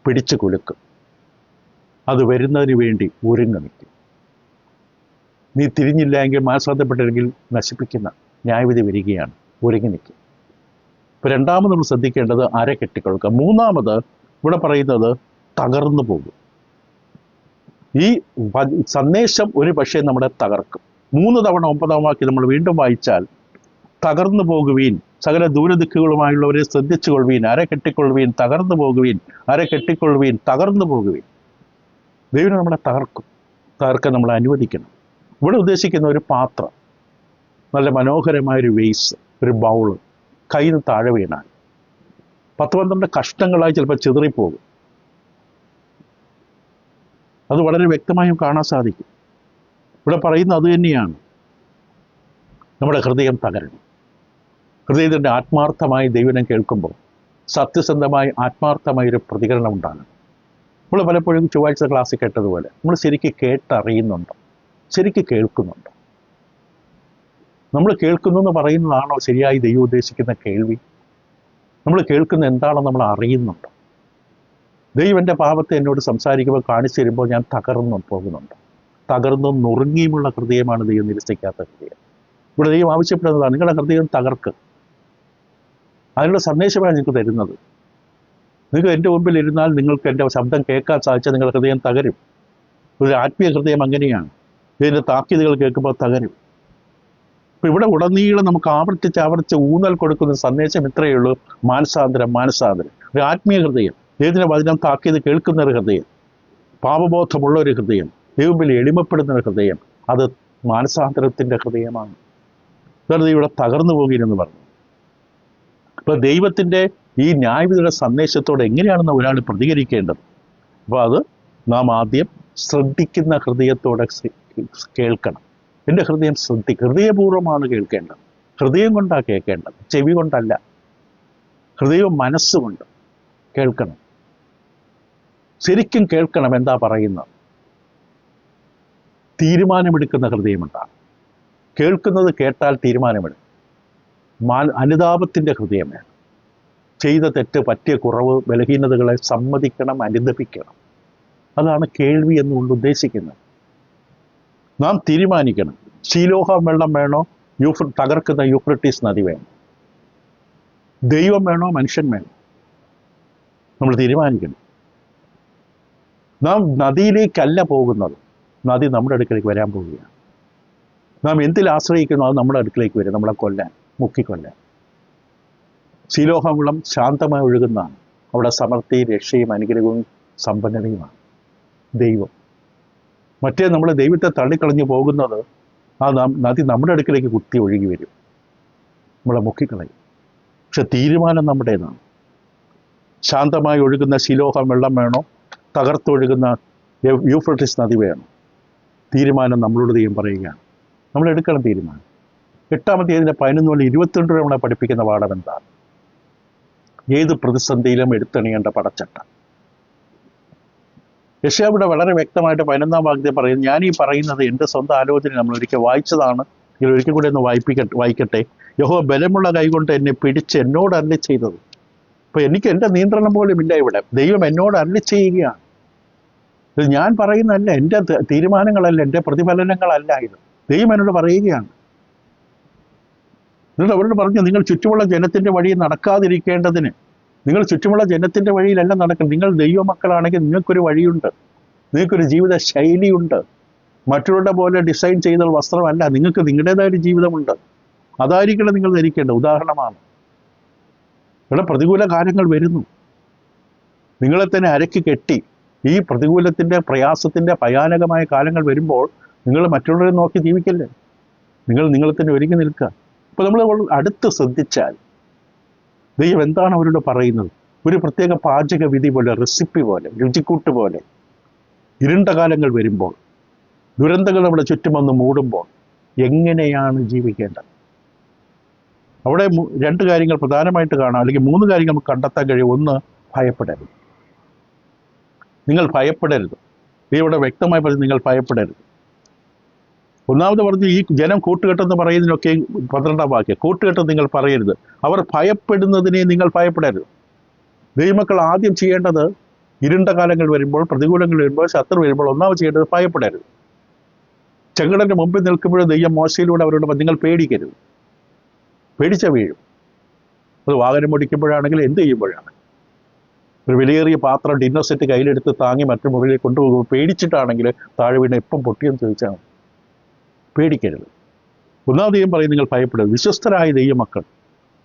പിടിച്ചു കുലുക്കും. അത് വരുന്നതിന് വേണ്ടി ഒരുങ്ങി നിൽക്കും. നീ തിരിഞ്ഞില്ല എങ്കിൽ, മനസ്സാന്തപ്പെട്ടില്ലെങ്കിൽ നശിപ്പിക്കുന്ന ന്യായവിധി വരികയാണ്. ഒരുങ്ങി നിൽക്കും. ഇപ്പം രണ്ടാമത് നമ്മൾ ശ്രദ്ധിക്കേണ്ടത് അര കെട്ടിക്കൊടുക്കുക. മൂന്നാമത് ഇവിടെ പറയുന്നത് തകർന്നു പോകും. ഈ സന്ദേശം ഒരു പക്ഷേ നമ്മളെ തകർക്കും. 3 തവണ 9-ാം വാക്യം നമ്മൾ വീണ്ടും വായിച്ചാൽ, തകർന്നു പോകുവീൻ, സകല ദൂരദിക്കുകളുമായുള്ളവരെ ശ്രദ്ധിച്ചുകൊള്ളുവീൻ, അര കെട്ടിക്കൊള്ളുവീൻ, തകർന്നു പോകുവീൻ, അര കെട്ടിക്കൊള്ളുവീൻ, തകർന്നു പോകുവീൻ. ദൈവം നമ്മളെ തകർക്കാൻ നമ്മളെ അനുവദിക്കണം. ഇവിടെ ഉദ്ദേശിക്കുന്ന ഒരു പാത്രം, നല്ല മനോഹരമായൊരു വേസ്, ഒരു ബൗള് കയ്യിൽ നിന്ന് താഴെ വീണാൽ 10-12 കഷ്ണങ്ങളായി ചിലപ്പോൾ ചിതറിപ്പോകും. അത് വളരെ വ്യക്തമായും കാണാൻ സാധിക്കും. ഇവിടെ പറയുന്നത് അത് തന്നെയാണ്. നമ്മുടെ ഹൃദയം തകരണം. ഹൃദയത്തിൻ്റെ ആത്മാർത്ഥമായി ദൈവനം കേൾക്കുമ്പോൾ സത്യസന്ധമായി ആത്മാർത്ഥമായൊരു പ്രതികരണം ഉണ്ടാകണം. നമ്മൾ പലപ്പോഴും ചൊവ്വാഴ്ച ക്ലാസ്സിൽ കേട്ടതുപോലെ നമ്മൾ ശരിക്കും കേട്ടറിയുന്നുണ്ടോ, ശരിക്കും കേൾക്കുന്നുണ്ടോ? നമ്മൾ കേൾക്കുന്നു എന്ന് പറയുന്നതാണോ ശരിയായി ദൈവം ഉദ്ദേശിക്കുന്ന കേൾവി? നമ്മൾ കേൾക്കുന്ന എന്താണോ നമ്മൾ അറിയുന്നുണ്ടോ? ദൈവം എൻ്റെ പാപത്തെ എന്നോട് സംസാരിക്കുമ്പോൾ കാണിച്ചു തരുമ്പോൾ ഞാൻ തകർന്നു പോകുന്നുണ്ട്. തകർന്നും നുറുങ്ങിയുമുള്ള ഹൃദയമാണ് ദൈവം നിരസിക്കാത്ത ഹൃദയം. ഇവിടെ ദൈവം ആവശ്യപ്പെടുന്നതാണ്, നിങ്ങളുടെ ഹൃദയം തകർക്ക്. അതിനുള്ള സന്ദേശമാണ് നിങ്ങൾക്ക് തരുന്നത്. നിങ്ങൾക്ക് എൻ്റെ മുമ്പിൽ ഇരുന്നാൽ നിങ്ങൾക്ക് എൻ്റെ ശബ്ദം കേൾക്കാൻ സാധിച്ചാൽ നിങ്ങളുടെ ഹൃദയം തകരും. ഒരു ആത്മീയ ഹൃദയം അങ്ങനെയാണ്. ഇതിൻ്റെ താക്കീതുകൾ കേൾക്കുമ്പോൾ തകരും. ഇപ്പം ഇവിടെ ഉടനീളം നമുക്ക് ആവർത്തിച്ച് ഊന്നൽ കൊടുക്കുന്ന സന്ദേശം ഇത്രയേ ഉള്ളൂ: മാനസാന്തരം. ഒരു ആത്മീയ ഹൃദയം, ദൈവത്തിൻ്റെ വചനം താക്കീത് കേൾക്കുന്ന ഒരു ഹൃദയം, പാപബോധമുള്ള ഒരു ഹൃദയം, ദൈവത്തിൽ എളിമപ്പെടുന്ന ഒരു ഹൃദയം, അത് മാനസാന്തരത്തിൻ്റെ ഹൃദയമാണ്. അതാണ് ഇവിടെ തകർന്നു പോകുകയെന്ന് പറഞ്ഞു. അപ്പോൾ ദൈവത്തിൻ്റെ ഈ ന്യായവിധിയുടെ സന്ദേശത്തോട് എങ്ങനെയാണെന്ന് ഒരാൾ പ്രതികരിക്കേണ്ടത്? അപ്പോൾ അത് നാം ആദ്യം ശ്രദ്ധിക്കുന്ന ഹൃദയത്തോടെ കേൾക്കണം. എൻ്റെ ഹൃദയം ഹൃദയപൂർവ്വമാണ് കേൾക്കേണ്ടത്. ഹൃദയം കൊണ്ടാണ് കേൾക്കേണ്ടത്, ചെവി കൊണ്ടല്ല. ഹൃദയവും മനസ്സുകൊണ്ട് കേൾക്കണം. ശരിക്കും കേൾക്കണം. എന്താ പറയുന്നത്? തീരുമാനമെടുക്കുന്ന ഹൃദയമുണ്ടാകും. കേൾക്കുന്നത് കേട്ടാൽ തീരുമാനമെടുക്കും. അനുതാപത്തിൻ്റെ ഹൃദയം വേണം. ചെയ്ത തെറ്റ്, പറ്റിയ കുറവ്, ബലഹീനതകളെ സമ്മതിക്കണം, അനുദപിക്കണം. അതാണ് കേൾവി എന്നുകൊണ്ട് ഉദ്ദേശിക്കുന്നത്. നാം തീരുമാനിക്കണം. ശീലോഹം വെള്ളം വേണോ, തകർക്കുന്ന യൂഫ്രട്ടീസ് നദി വേണം? ദൈവം വേണോ, മനുഷ്യൻ വേണോ? നമ്മൾ തീരുമാനിക്കണം. നാം നദിയിലേക്കല്ല പോകുന്നത്, നദി നമ്മുടെ അടുക്കലേക്ക് വരാൻ പോവുകയാണ്. നാം എന്തിൽ ആശ്രയിക്കുന്നു അത് നമ്മുടെ അടുക്കലേക്ക് വരും, നമ്മളെ കൊല്ലാൻ, മുക്കിക്കൊല്ലാൻ. ശീലോഹം വെള്ളം ശാന്തമായി ഒഴുകുന്നതാണ്. അവിടെ സമൃദ്ധി, രക്ഷയും അനുഗ്രഹവും സമ്പന്നതയുമാണ് ദൈവം. മറ്റേ നമ്മൾ ദൈവത്തെ തള്ളിക്കളഞ്ഞു പോകുന്നത്, ആ നദി നമ്മുടെ അടുക്കിലേക്ക് കുത്തി ഒഴുകി വരും, നമ്മളെ മുക്കിക്കളയും. പക്ഷെ തീരുമാനം നമ്മുടേതാണ്. ശാന്തമായി ഒഴുകുന്ന ശിലോഹം വെള്ളം വേണോ, തകർത്തൊഴുകുന്ന യൂഫ്രട്ടീസ് നദി വേണോ? തീരുമാനം നമ്മളോട് ദൈവം പറയുകയാണ്. നമ്മൾ എടുക്കണം തീരുമാനം. 8-ാമത്തെ ഇതിൻ്റെ 11-22 നമ്മളെ പഠിപ്പിക്കുന്ന പാഠം എന്താണ്? ഏത് പ്രതിസന്ധിയിലും എടുത്തണിയേണ്ട പടച്ചട്ട. യെശയ്യാവിടെ വളരെ വ്യക്തമായിട്ട് 11-ാം വാക്യത്തിൽ പറയുന്നത്, ഞാൻ ഈ പറയുന്നത് എൻ്റെ സ്വന്തം ആലോചന നമ്മൾ ഒരിക്കൽ വായിച്ചതാണ്, ഇതിൽ ഒരിക്കൽ കൂടി ഒന്ന് വായിക്കട്ടെ. യഹോവ ബലമുള്ള കൈകൊണ്ട് എന്നെ പിടിച്ച് എന്നോട് അരുളി ചെയ്തത്. അപ്പോൾ എനിക്ക് എൻ്റെ നിയന്ത്രണം പോലും ഇല്ല. ഇവിടെ ദൈവം എന്നോട് അരുളി ചെയ്യുകയാണ്. ഇത് ഞാൻ പറയുന്നതല്ല, എൻ്റെ തീരുമാനങ്ങളല്ല, എൻ്റെ പ്രതിഫലനങ്ങളല്ല. ഇത് ദൈവം എന്നോട് പറയുകയാണ്. എന്നിട്ട് അവരോട് പറഞ്ഞു, നിങ്ങൾ ചുറ്റുമുള്ള ജനത്തിൻ്റെ വഴി നടക്കാതിരിക്കേണ്ടതിന്, നിങ്ങൾ ചുറ്റുമുള്ള ജനത്തിൻ്റെ വഴിയിലല്ല നടക്കുന്നത്. നിങ്ങൾ ദൈവമക്കളാണെങ്കിൽ നിങ്ങൾക്കൊരു വഴിയുണ്ട്, നിങ്ങൾക്കൊരു ജീവിത ശൈലിയുണ്ട്. മറ്റുള്ളവരുടെ പോലെ ഡിസൈൻ ചെയ്ത വസ്ത്രമല്ല, നിങ്ങൾക്ക് നിങ്ങളുടേതായൊരു ജീവിതമുണ്ട്. അതായിരിക്കണം നിങ്ങൾ ധരിക്കേണ്ടത്. ഉദാഹരണമാണ്, ഇവിടെ പ്രതികൂല കാര്യങ്ങൾ വരുന്നു. നിങ്ങളെ തന്നെ അരക്കി കെട്ടി ഈ പ്രതികൂലത്തിൻ്റെ, പ്രയാസത്തിൻ്റെ ഭയാനകമായ കാലങ്ങൾ വരുമ്പോൾ നിങ്ങൾ മറ്റുള്ളവരെ നോക്കി ജീവിക്കല്ലേ. നിങ്ങൾ നിങ്ങളെ തന്നെ ഒരുങ്ങി നിൽക്കുക. അപ്പോൾ നമ്മൾ അടുത്ത് ശ്രദ്ധിച്ചാൽ ദൈവം എന്താണ് അവരോട് പറയുന്നത്? ഒരു പ്രത്യേക പാചക വിധി പോലെ, റെസിപ്പി പോലെ, രുചിക്കൂട്ട് പോലെ ഇരുണ്ട കാലങ്ങൾ വരുമ്പോൾ, ദുരന്തങ്ങൾ നമ്മുടെ ചുറ്റും വന്ന് മൂടുമ്പോൾ എങ്ങനെയാണ് ജീവിക്കേണ്ടത്? അവിടെ രണ്ട് കാര്യങ്ങൾ പ്രധാനമായിട്ട് കാണാം, അല്ലെങ്കിൽ മൂന്ന് കാര്യങ്ങൾ നമുക്ക് കണ്ടെത്താൻ കഴിയും. ഒന്ന്, ഭയപ്പെടരുത്. നിങ്ങൾ ഭയപ്പെടരുത്. ഇവിടെ വ്യക്തമായി പറഞ്ഞു, നിങ്ങൾ ഭയപ്പെടരുത്. ഒന്നാമത് പറഞ്ഞു, ഈ ജനം കൂട്ടുകെട്ടെന്ന് പറയുന്നതിനൊക്കെ 12-ാം വാക്യം, കൂട്ടുകെട്ടെന്ന് നിങ്ങൾ പറയരുത്. അവർ ഭയപ്പെടുന്നതിനെ നിങ്ങൾ ഭയപ്പെടരുത്. ദൈവമക്കൾ ആദ്യം ചെയ്യേണ്ടത്, ഇരുണ്ട കാലങ്ങൾ വരുമ്പോൾ, പ്രതികൂലങ്ങൾ വരുമ്പോൾ, ശത്രു വരുമ്പോൾ ഒന്നാമത് ചെയ്യേണ്ടത് ഭയപ്പെടരുത്. ചെങ്കടലിന്റെ മുമ്പിൽ നിൽക്കുമ്പോൾ ദൈവം മോശയിലൂടെ അവരോട് നിങ്ങൾ പേടിക്കരുത്. പേടിച്ച വീഴും. അത് വാഹനം ഓടിക്കുമ്പോഴാണെങ്കിൽ, എന്ത് ചെയ്യുമ്പോഴാണ്, ഒരു വിലയേറിയ പാത്രം, ഡിന്നർ സെറ്റ് കയ്യിലെടുത്ത് താങ്ങി മറ്റു മുറിയിലേക്ക് കൊണ്ടുപോകുമ്പോൾ പേടിച്ചിട്ടാണെങ്കിൽ താഴെ വീണ് എപ്പം പൊട്ടിയെന്ന് ചോദിച്ചാൽ പേടിക്കരുത്. ഒന്നാമത് ദൈവം പറയും, നിങ്ങൾ ഭയപ്പെടരുത്. വിശ്വസ്തരായ ദൈവമക്കൾ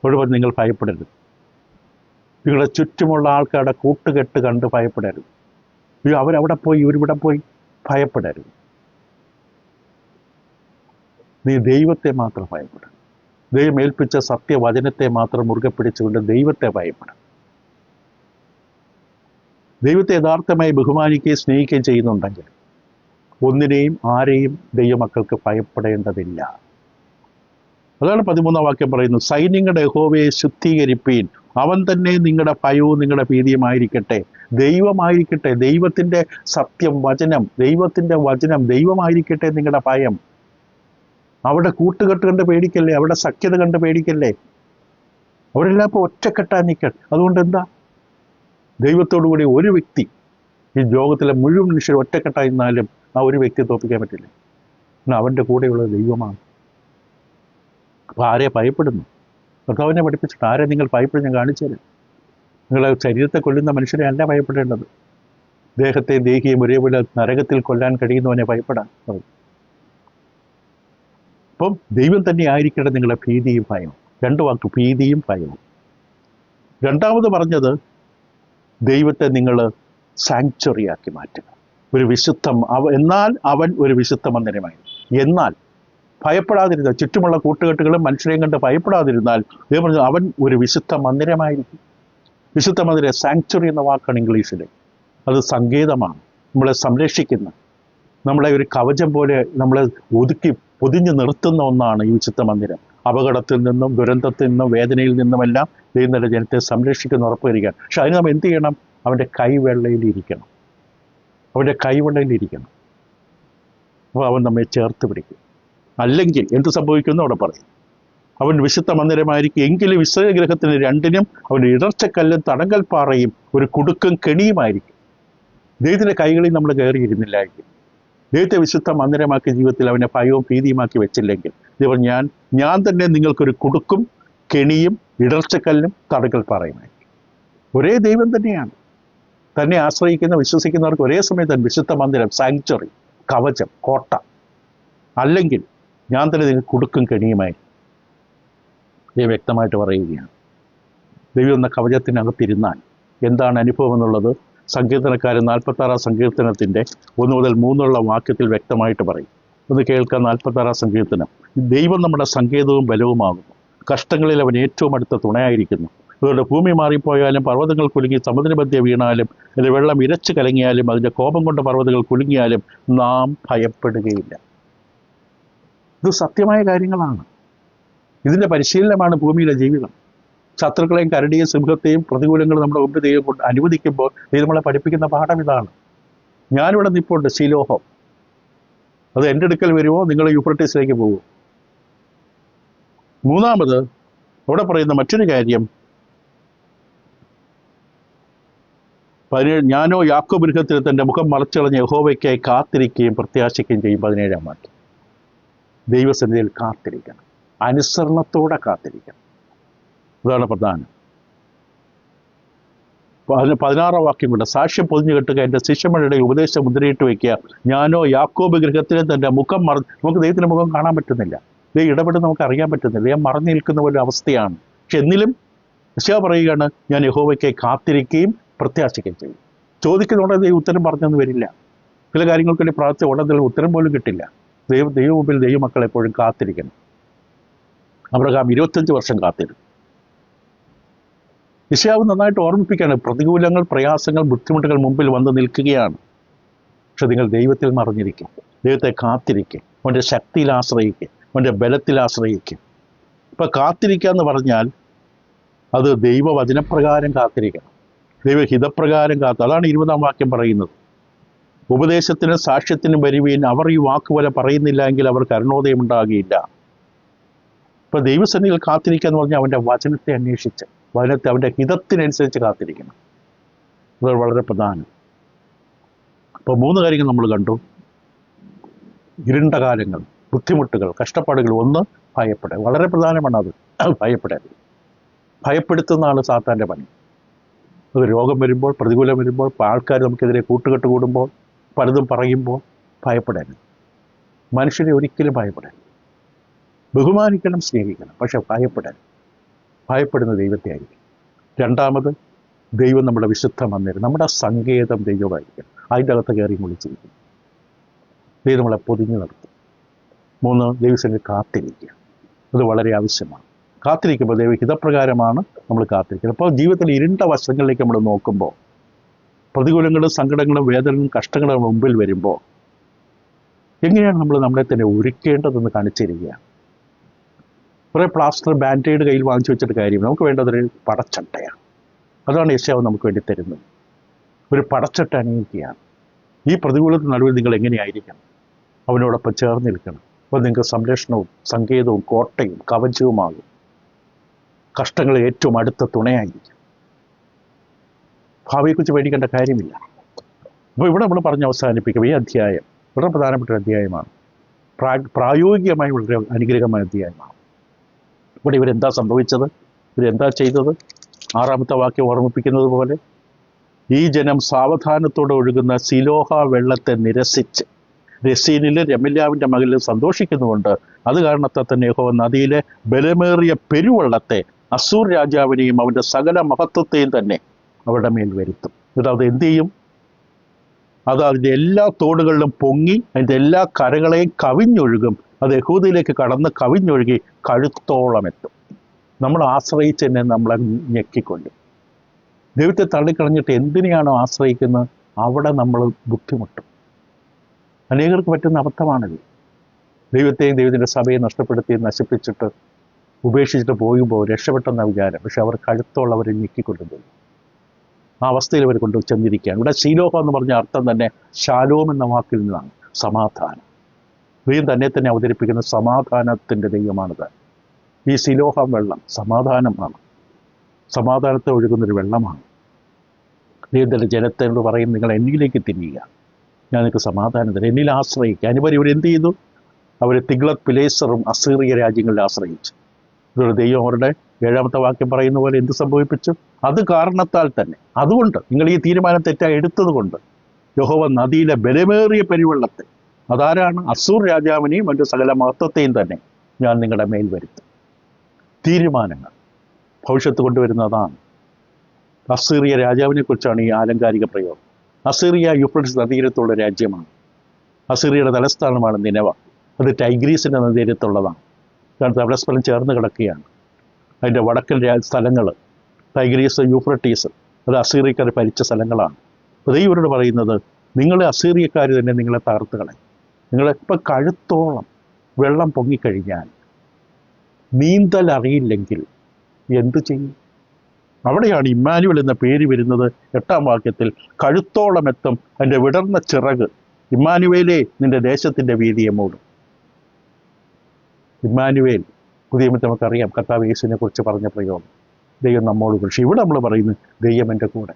ഒഴിവ് നിങ്ങൾ ഭയപ്പെടരുത്. നിങ്ങളുടെ ചുറ്റുമുള്ള ആൾക്കാരുടെ കൂട്ടുകെട്ട് കണ്ട് ഭയപ്പെടരുത്. അവരവിടെ പോയി ഇവരിവിടെ പോയി ഭയപ്പെടരുത്. നീ ദൈവത്തെ മാത്രം ഭയപ്പെടണം. ദൈവം ഏൽപ്പിച്ച സത്യവചനത്തെ മാത്രം മുറുകെ പിടിച്ചുകൊണ്ട് ദൈവത്തെ ഭയപ്പെടണം. ദൈവത്തെ യഥാർത്ഥമായി ബഹുമാനിക്കുകയും സ്നേഹിക്കുകയും ചെയ്യുന്നുണ്ടെങ്കിൽ ഒന്നിനെയും ആരെയും ദൈവമക്കൾക്ക് ഭയപ്പെടേണ്ടതില്ല. അതാണ് 13-ാം വാക്യം പറയുന്നത്, സൈന്യങ്ങളുടെ യഹോവയെ ശുദ്ധീകരിപ്പീൻ, അവൻ തന്നെ നിങ്ങളുടെ ഭയവും നിങ്ങളുടെ ഭീതിയുമായിരിക്കട്ടെ. ദൈവമായിരിക്കട്ടെ, ദൈവത്തിൻ്റെ സത്യം വചനം, ദൈവത്തിൻ്റെ വചനം, ദൈവമായിരിക്കട്ടെ നിങ്ങളുടെ ഭയം. അവിടെ കൂട്ടുകെട്ട് കണ്ട് പേടിക്കല്ലേ, അവിടെ സഖ്യത കണ്ട് പേടിക്കല്ലേ. അവരെല്ലാം ഇപ്പോൾ ഒറ്റക്കെട്ടാൻ നിൽക്കണം. അതുകൊണ്ട് എന്താ, ദൈവത്തോടു കൂടി ഒരു വ്യക്തി, ഈ ലോകത്തിലെ മുഴുവൻ മനുഷ്യർ ഒറ്റക്കെട്ടായി നിന്നാലും ആ ഒരു വ്യക്തിയെ തോൽപ്പിക്കാൻ പറ്റില്ല. എന്നാൽ അവൻ്റെ കൂടെയുള്ള ദൈവമാണ്. അപ്പോൾ ആരെ ഭയപ്പെടുന്നു? കർത്താവിനെ പഠിപ്പിച്ചിട്ട് ആരെ നിങ്ങൾ ഭയപ്പെടും ഞാൻ കാണിച്ചു തരാം. നിങ്ങളെ ശരീരത്തെ കൊല്ലുന്ന മനുഷ്യരെ അല്ല ഭയപ്പെടേണ്ടത്. ദേഹത്തെ ദേഹിയും ഒരേപോലെ നരകത്തിൽ കൊല്ലാൻ കഴിയുന്നവനെ ഭയപ്പെടാൻ പറയും. അപ്പം ദൈവം തന്നെ ആയിരിക്കട്ടെ നിങ്ങളെ ഭീതിയും ഭയവും. രണ്ട് വാക്ക്, ഭീതിയും ഭയവും. രണ്ടാമത് പറഞ്ഞത്, ദൈവത്തെ നിങ്ങൾ സാങ്ച്വറിയാക്കി മാറ്റുക. ഒരു എന്നാൽ അവൻ ഒരു വിശുദ്ധ മന്ദിരമായി. എന്നാൽ ഭയപ്പെടാതിരുന്നാൽ, ചുറ്റുമുള്ള കൂട്ടുകെട്ടുകളും മനുഷ്യരെയും കണ്ട് ഭയപ്പെടാതിരുന്നാൽ ദൈവം പറഞ്ഞു, അവൻ ഒരു വിശുദ്ധ മന്ദിരമായിരിക്കും. വിശുദ്ധ മന്ദിരം, സാങ്ച്വറി എന്ന വാക്കാണ് ഇംഗ്ലീഷിൽ. അത് സങ്കേതമാണ്, നമ്മളെ സംരക്ഷിക്കുന്ന, നമ്മളെ ഒരു കവചം പോലെ നമ്മളെ പൊതിഞ്ഞു നിർത്തുന്ന ഒന്നാണ് ഈ വിശുദ്ധ മന്ദിരം. അപകടത്തിൽ നിന്നും, ദുരന്തത്തിൽ നിന്നും, വേദനയിൽ നിന്നുമെല്ലാം ദൈവത്തിന്റെ ജനത്തെ സംരക്ഷിക്കുന്ന ഉറപ്പ് വരികയാണ്. പക്ഷെ അതിന് നാം എന്ത് ചെയ്യണം? അവൻ്റെ കൈവെള്ളയിലിരിക്കണം. അവൻ്റെ കൈവെള്ളയിലിരിക്കണം. അപ്പോൾ അവൻ നമ്മെ ചേർത്ത് പിടിക്കും. അല്ലെങ്കിൽ എന്ത് സംഭവിക്കുമെന്ന് അവിടെ പറയും. അവൻ വിശുദ്ധ മന്ദിരമായിരിക്കും. എങ്കിലും വിശ്രയഗ്രഹത്തിന് രണ്ടിനും അവൻ്റെ ഇടർച്ചക്കല്ലും തടങ്കൽപ്പാറയും ഒരു കുടുക്കും കെണിയുമായിരിക്കും. ദൈവത്തിൻ്റെ കൈകളിൽ നമ്മൾ കയറിയിരുന്നില്ലായിരിക്കും. ദൈവത്തെ വിശുദ്ധ മന്ദിരമാക്കി ജീവിതത്തിൽ അവനെ ഭയവും ഭീതിയുമാക്കി വെച്ചില്ലെങ്കിൽ ദൈവം ഞാൻ തന്നെ നിങ്ങൾക്കൊരു കുടുക്കും കെണിയും ഇടർച്ചക്കല്ലും തടങ്കൽപ്പാറയുമായിരിക്കും. ഒരേ ദൈവം തന്നെയാണ്. തന്നെ ആശ്രയിക്കുന്ന വിശ്വസിക്കുന്നവർക്ക് ഒരേ സമയത്ത് വിശുദ്ധ മന്ദിരം, സാങ്ച്വറി, കവചം, കോട്ട. അല്ലെങ്കിൽ ഞാൻ തന്നെ നിങ്ങൾ കുടുക്കും കെണിയുമായി. ദൈവം വ്യക്തമായിട്ട് പറയുകയാണ്. ദൈവം എന്ന കവചത്തിനകത്തിരുന്നാൽ എന്താണ് അനുഭവം എന്നുള്ളത് സങ്കീർത്തനക്കാരൻ 46-ാം സങ്കീർത്തനത്തിൻ്റെ 1 മുതൽ 3 വാക്യത്തിൽ വ്യക്തമായിട്ട് പറയും. ഒന്ന് കേൾക്കാൻ. 46-ാം സങ്കീർത്തനം. ദൈവം നമ്മുടെ സങ്കേതവും ബലവുമാകുന്നു. കഷ്ടങ്ങളിൽ അവൻ ഏറ്റവും അടുത്ത തുണയായിരിക്കുന്നു. അതുകൊണ്ട് ഭൂമി മാറിപ്പോയാലും, പർവ്വതങ്ങൾ കുലുങ്ങി സമുദ്രമധ്യേ വീണാലും, അതിൻ്റെ വെള്ളം ഇരച്ചു കലങ്ങിയാലും, അതിൻ്റെ കോപം കൊണ്ട് പർവ്വതങ്ങൾ കുലുങ്ങിയാലും നാം ഭയപ്പെടുകയില്ല. ഇത് സത്യമായ കാര്യങ്ങളാണ്. ഇതിൻ്റെ പരിശീലനമാണ് ഭൂമിയിലെ ജീവിതം. ശത്രുക്കളെയും കരടിയും സിംഹത്തെയും പ്രതികൂലങ്ങൾ നമ്മുടെ മുമ്പ് ദൈവം കൊണ്ട് അനുവദിക്കുമ്പോൾ ദൈവം നമ്മളെ പഠിപ്പിക്കുന്ന പാഠം ഇതാണ്. ഞാനിവിടെ നിൽപ്പുണ്ട്, ശിലോഹം. അത് എൻ്റെ അടുക്കൽ വരുമോ, നിങ്ങൾ യൂഫ്രട്ടീസിലേക്ക് പോകുമോ? മൂന്നാമത് അവിടെ പറയുന്ന മറ്റൊരു കാര്യം, ഞാനോ യാക്കോബ് ഗൃഹത്തിൽ തൻ്റെ മുഖം മറച്ചളഞ്ഞ് യഹോവയ്ക്കായി കാത്തിരിക്കുകയും പ്രത്യാശിക്കുകയും ചെയ്യും. 17-ാം വാക്യം. ദൈവസന്നിധിയിൽ കാത്തിരിക്കണം, അനുസരണത്തോടെ കാത്തിരിക്കണം. അതാണ് പ്രധാനം. 16-ാം വാക്യം കൊണ്ട്, സാക്ഷ്യം പൊതിഞ്ഞു കെട്ടുക, എൻ്റെ ശിഷ്യന്മാരുടെ ഉപദേശം മുദ്രയിട്ട് വയ്ക്കുക. ഞാനോ യാക്കോബ് ഗൃഹത്തിന് തൻ്റെ മുഖം നമുക്ക് ദൈവത്തിൻ്റെ മുഖം കാണാൻ പറ്റുന്നില്ല. ദൈവം ഇടപെടുന്ന നമുക്ക് അറിയാൻ പറ്റുന്നില്ല. ഞാൻ മറന്നു നിൽക്കുന്ന പോലെ അവസ്ഥയാണ്. പക്ഷെ എന്നിലും യശയ്യാ പറയുകയാണ്, ഞാൻ യഹോവയ്ക്കായി കാത്തിരിക്കുകയും പ്രത്യാശിക്കുകയും ചെയ്യും. ചോദിക്കുന്നതോടെ ദൈവം ഉത്തരം പറഞ്ഞൊന്നും വരില്ല. ചില കാര്യങ്ങൾക്ക് വേണ്ടി പ്രാർത്ഥിച്ച ഉടനെ ഉത്തരം പോലും കിട്ടില്ല. ദൈവ മുമ്പിൽ ദൈവമക്കൾ എപ്പോഴും കാത്തിരിക്കണം. അബ്രഹാം 25 വർഷം കാത്തിരുന്നു. യെശയ്യാവ് നന്നായിട്ട് ഓർമ്മിപ്പിക്കുകയാണ്, പ്രതികൂലങ്ങൾ, പ്രയാസങ്ങൾ, ബുദ്ധിമുട്ടുകൾ മുമ്പിൽ വന്ന് നിൽക്കുകയാണ്. പക്ഷെ നിങ്ങൾ ദൈവത്തിൽ മറിഞ്ഞിരിക്കും, ദൈവത്തെ കാത്തിരിക്കും, അവൻ്റെ ശക്തിയിൽ ആശ്രയിക്കും, അവൻ്റെ ബലത്തിൽ ആശ്രയിക്കും. ഇപ്പം കാത്തിരിക്കുക എന്ന് പറഞ്ഞാൽ അത് ദൈവവചനപ്രകാരം കാത്തിരിക്കണം, ദൈവഹിതപ്രകാരം അതാണ് 20-ാം വാക്യം പറയുന്നത്. ഉപദേശത്തിനും സാക്ഷ്യത്തിനും വരുവീൻ, അവർ ഈ വാക്കുപോലെ പറയുന്നില്ല എങ്കിൽ അവർക്ക് അരുണോദയം ഉണ്ടാകുകയില്ല. ഇപ്പൊ ദൈവസന്നിധിയിൽ കാത്തിരിക്കുക എന്ന് പറഞ്ഞാൽ അവൻ്റെ വചനത്തെ അന്വേഷിച്ച്, വചനത്തെ അവൻ്റെ ഹിതത്തിനനുസരിച്ച് കാത്തിരിക്കണം. അത് വളരെ പ്രധാനം. അപ്പോൾ 3 കാര്യങ്ങൾ നമ്മൾ കണ്ടു. ഇരുണ്ട കാലങ്ങൾ, ബുദ്ധിമുട്ടുകൾ, കഷ്ടപ്പാടുകൾ. 1, ഭയപ്പെടുക. വളരെ പ്രധാനമാണ് അത്. ഭയപ്പെടരുത്. ഭയപ്പെടുത്തുന്നതാണ് സാത്താൻ്റെ പണി. അത് രോഗം വരുമ്പോൾ, പ്രതികൂലം വരുമ്പോൾ, ആൾക്കാർ നമുക്കെതിരെ കൂട്ടുകെട്ട് കൂടുമ്പോൾ, പലതും പറയുമ്പോൾ ഭയപ്പെടരുത്. മനുഷ്യരെ ഒരിക്കലും ഭയപ്പെടരുത്. ബഹുമാനിക്കണം, സ്നേഹിക്കണം, പക്ഷെ ഭയപ്പെടരുത്. ഭയപ്പെടുന്ന ദൈവത്തെ ആയിരിക്കും. 2ാമത്, ദൈവം നമ്മുടെ വിശുദ്ധ മന്ദിരം, നമ്മുടെ സങ്കേതം ദൈവമായിരിക്കും. അതിൻ്റെ അകത്ത് കയറി വിളിച്ചിരിക്കും. ദൈവം നമ്മളെ പൊതിഞ്ഞു നിർത്തും. 3, ദൈവസന്നിധിയിൽ കാത്തിരിക്കുക. അത് വളരെ ആവശ്യമാണ്. കാത്തിരിക്കുമ്പോൾ ദൈവഹിതപ്രകാരമാണ് നമ്മൾ കാത്തിരിക്കുന്നത്. അപ്പോൾ ജീവിതത്തിൽ ഇരുണ്ട വശങ്ങളിലേക്ക് നമ്മൾ നോക്കുമ്പോൾ, പ്രതികൂലങ്ങളും സങ്കടങ്ങളും വേദനകളും കഷ്ടങ്ങളും മുമ്പിൽ വരുമ്പോൾ എങ്ങനെയാണ് നമ്മൾ നമ്മളെ തന്നെ ഒരുക്കേണ്ടതെന്ന് കാണിച്ചിരിക്കുകയാണ്. കുറേ പ്ലാസ്റ്റർ, ബാൻഡേഡ് കയ്യിൽ വാങ്ങിച്ചു വെച്ചിട്ട് കാര്യം. നമുക്ക് വേണ്ടതൊരു പടച്ചട്ടയാണ്. അതാണ് യെശയ്യാവ് നമുക്ക് വേണ്ടി തരുന്നത്. ഒരു പടച്ചട്ട അണിയിക്കുകയാണ്. ഈ പ്രതികൂലത്തിന് നടുവിൽ നിങ്ങൾ എങ്ങനെയായിരിക്കണം? അവനോടൊപ്പം ചേർന്ന് നിൽക്കണം. അപ്പോൾ നിങ്ങൾക്ക് സംരക്ഷണവും സങ്കേതവും കോട്ടയും കവചവുമാകും. കഷ്ടങ്ങൾ ഏറ്റവും അടുത്ത തുണയായിരിക്കും. ഭാവിയെക്കുറിച്ച് പേടിക്കേണ്ട കാര്യമില്ല. അപ്പോൾ ഇവിടെ നമ്മൾ പറഞ്ഞ് അവസാനിപ്പിക്കും. ഈ അധ്യായം വളരെ പ്രധാനപ്പെട്ട ഒരു അധ്യായമാണ്. പ്രായോഗികമായി വളരെ അനുഗ്രഹമായ അധ്യായമാണ്. ഇവിടെ ഇവരെന്താ സംഭവിച്ചത്? ഇവരെന്താ ചെയ്തത്? 6-ാമത്തെ വാക്യം ഓർമ്മിപ്പിക്കുന്നത് പോലെ, ഈ ജനം സാവധാനത്തോടെ ഒഴുകുന്ന സിലോഹ വെള്ളത്തെ നിരസിച്ച് രസീനിലും രമല്യാവിൻ്റെ മകളിലും സന്തോഷിക്കുന്നുകൊണ്ട് അത് കാരണത്താൽ തന്നെ യഹോവ നദിയിലെ ബലമേറിയ പെരുവെള്ളത്തെ അസൂർ രാജാവിനെയും അവൻ്റെ സകല മഹത്വത്തെയും തന്നെ അവരുടെ മേൽ വരുത്തും. എന്നിട്ട് അത് എന്ത് ചെയ്യും? അത് അതിൻ്റെ എല്ലാ തോടുകളിലും പൊങ്ങി അതിൻ്റെ എല്ലാ കരകളെയും കവിഞ്ഞൊഴുകും. അത് യഹൂദയിലേക്ക് കടന്ന് കവിഞ്ഞൊഴുകി കഴുത്തോളം എത്തും. നമ്മൾ ആശ്രയിച്ച് തന്നെ നമ്മളെ ഞെക്കിക്കൊല്ലും. ദൈവത്തെ തള്ളിക്കളഞ്ഞിട്ട് എന്തിനെയാണോ ആശ്രയിക്കുന്നത് അവിടെ നമ്മൾ ബുദ്ധിമുട്ടും. അനേകർക്ക് പറ്റുന്ന അബദ്ധമാണത്. ദൈവത്തെയും ദൈവത്തിൻ്റെ സഭയെ നഷ്ടപ്പെടുത്തി നശിപ്പിച്ചിട്ട് ഉപേക്ഷിച്ചിട്ട് പോകുമ്പോൾ രക്ഷപ്പെട്ടെന്ന വിചാരം. പക്ഷെ അവർ കഴുത്തോളവരെ ഞെക്കിക്കൊല്ലുന്നില്ല. ആ അവസ്ഥയിൽ അവർ കൊണ്ട് ചെന്നിരിക്കുകയാണ്. ഇവിടെ ശീലോഹ എന്ന് പറഞ്ഞ അർത്ഥം തന്നെ ശാലോം എന്ന വാക്കിൽ നിന്നാണ്, സമാധാനം. ദൈവം തന്നെ അവതരിപ്പിക്കുന്ന സമാധാനത്തിൻ്റെ ദൈവമാണിത്. ഈ സിലോഹം വെള്ളം സമാധാനമാണ്, സമാധാനത്തെ ഒഴുകുന്നൊരു വെള്ളമാണ്. ദൈവത്തിൻ്റെ ജനത്തോട് പറയും, നിങ്ങൾ എന്നിലേക്ക് തിരിയുക, ഞാൻ നിങ്ങൾക്ക് സമാധാനം തരാം, എന്നിൽ ആശ്രയിക്കുക. അനുപരി ഇവരെന്ത് ചെയ്തു? അവർ തിഗ്ലത്ത് പിലേസറും അസീറിയ രാജ്യങ്ങളിൽ ആശ്രയിച്ചു. ഇതൊരു ദൈവം അവരുടെ 7-ാമത്തെ വാക്യം പറയുന്ന പോലെ എന്ത് സംഭവിപ്പിച്ചു? അത് കാരണത്താൽ തന്നെ, അതുകൊണ്ട് നിങ്ങൾ ഈ തീരുമാനം തെറ്റായി എടുത്തത് കൊണ്ട് യഹോവ നദിയിലെ ബലമേറിയ പെരുവെള്ളത്തെ, അതാരാണ്? അസൂർ രാജാവിനെയും അവൻ്റെ സകല മഹത്വത്തെയും തന്നെ ഞാൻ നിങ്ങളുടെ മേൽ വരുത്തും. തീരുമാനങ്ങൾ ഭവിഷ്യത്ത് കൊണ്ടുവരുന്നതാണ്. അസീറിയ രാജാവിനെ കുറിച്ചാണ് ഈ ആലങ്കാരിക പ്രയോഗം. അസീറിയ യൂഫ്രട്ടീസ് നദീരത്തുള്ള രാജ്യമാണ്. അസീറിയയുടെ തലസ്ഥാനമാണ് നിനവ. അത് ടൈഗ്രീസിൻ്റെ നദീരത്തുള്ളതാണ്. കാരണം പരസ്പരം ചേർന്ന് കിടക്കുകയാണ്. അതിൻ്റെ വടക്കൻ സ്ഥലങ്ങൾ ടൈഗ്രീസ്, യൂഫ്രട്ടീസ്, അത് അസീറിയക്കാർ ഭരിച്ച സ്ഥലങ്ങളാണ്. അപ്പോൾ ഇവരോട് പറയുന്നത്, നിങ്ങളെ അസീറിയക്കാർ തന്നെ നിങ്ങളെ തകർത്ത് കളയും. നിങ്ങളിപ്പോൾ കഴുത്തോളം വെള്ളം പൊങ്ങിക്കഴിഞ്ഞാൽ നീന്തൽ അറിയില്ലെങ്കിൽ എന്തു ചെയ്യും? അവിടെയാണ് ഇമ്മാനുവൽ എന്ന പേര് വരുന്നത്. 8-ാം വാക്യത്തിൽ കഴുത്തോളം എത്തും അതിൻ്റെ വിടർന്ന ചിറക്, ഇമ്മാനുവേലേ നിന്റെ ദേശത്തിൻ്റെ വീതിയെ മൂടും. ഇമ്മാനുവേൽ പുതിയ നമുക്കറിയാം, കർത്താവ് യേശുവിനെ കുറിച്ച് പറഞ്ഞ പ്രയോഗം, ദൈവം നമ്മോട് കുറിച്ച്. ഇവിടെ നമ്മൾ പറയുന്നത് ദൈവം എൻ്റെ കൂടെ,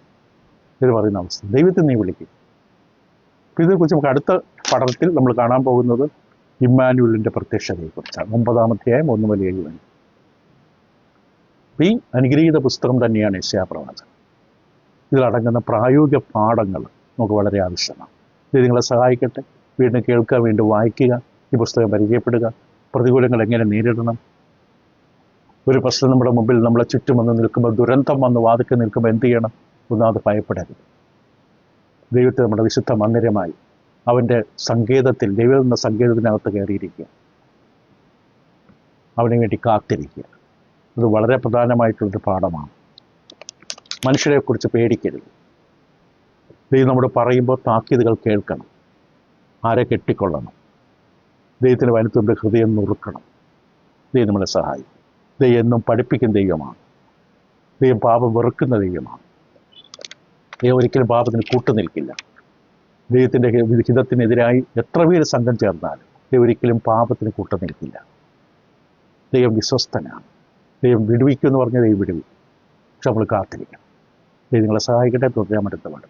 ഇത് പറയുന്ന അവസ്ഥ. ദൈവത്തെ നീ വിളിക്കും. ഇതിനെക്കുറിച്ച് നമുക്ക് അടുത്ത പഠനത്തിൽ നമ്മൾ കാണാൻ പോകുന്നത് ഇമ്മാനുവലിൻ്റെ പ്രത്യക്ഷതയെക്കുറിച്ചാണ്. 9-ാം അധ്യായം 1 മുതൽ 7 വരെ. ഈ അനുഗ്രഹീത പുസ്തകം തന്നെയാണ് യെശയ്യാപ്രവാചകൻ. ഇതിലടങ്ങുന്ന പ്രായോഗിക പാഠങ്ങൾ നമുക്ക് വളരെ ആവശ്യമാണ്. ഇത് നിങ്ങളെ സഹായിക്കട്ടെ. വീണ്ടും കേൾക്കുക, വീണ്ടും വായിക്കുക, ഈ പുസ്തകം പരിചയപ്പെടുക. പ്രതികൂലങ്ങൾ എങ്ങനെ നേരിടണം? ഒരു പ്രശ്നം നമ്മുടെ മുമ്പിൽ നമ്മളെ ചുറ്റും വന്ന് നിൽക്കുമ്പോൾ, ദുരന്തം വന്ന് വാതിക്കെ നിൽക്കുമ്പോൾ എന്ത് ചെയ്യണം? ഒന്നാമത് ഭയപ്പെടരുത്. ദൈവത്തെ നമ്മുടെ വിശുദ്ധ മന്ദിരമായി അവൻ്റെ സങ്കേതത്തിൽ, ദൈവം എന്ന സങ്കേതത്തിനകത്ത് കയറിയിരിക്കുക. അവന് വേണ്ടി കാത്തിരിക്കുക. അത് വളരെ പ്രധാനമായിട്ടുള്ളൊരു പാഠമാണ്. മനുഷ്യരെക്കുറിച്ച് പേടിക്കരുത്. ദൈവം നമ്മോട് പറയുമ്പോൾ താക്കീതുകൾ കേൾക്കണം. ആരെ കെട്ടിക്കൊള്ളണം. ദൈവത്തിന് വനത്തിൻ്റെ ഹൃദയം നുറുക്കണം. ദൈവം നമ്മളെ സഹായിക്കും. ദൈവം എന്നും പഠിപ്പിക്കുന്ന ദൈവമാണ്. ദൈവം പാപം വെറുക്കുന്ന ദൈവമാണ്. ദൈവം ഒരിക്കലും പാപത്തിന് കൂട്ടുനിൽക്കില്ല. ദൈവത്തിൻ്റെ ഹിതത്തിനെതിരായി എത്ര പേര് സംഘം ചേർന്നാലും ദൈവം ഒരിക്കലും പാപത്തിന് കൂട്ടുനിൽക്കില്ല. ദൈവം വിശ്വസ്തനാണ്. ദൈവം വിടുവിക്കുമെന്ന് പറഞ്ഞാൽ ദൈവം വിടുവിക്കും. പക്ഷെ നമ്മൾ കാത്തിരിക്കണം. ദൈവം നിങ്ങളെ സഹായിക്കട്ടെ. പ്രോഗ്രാം എടുത്തപാട്.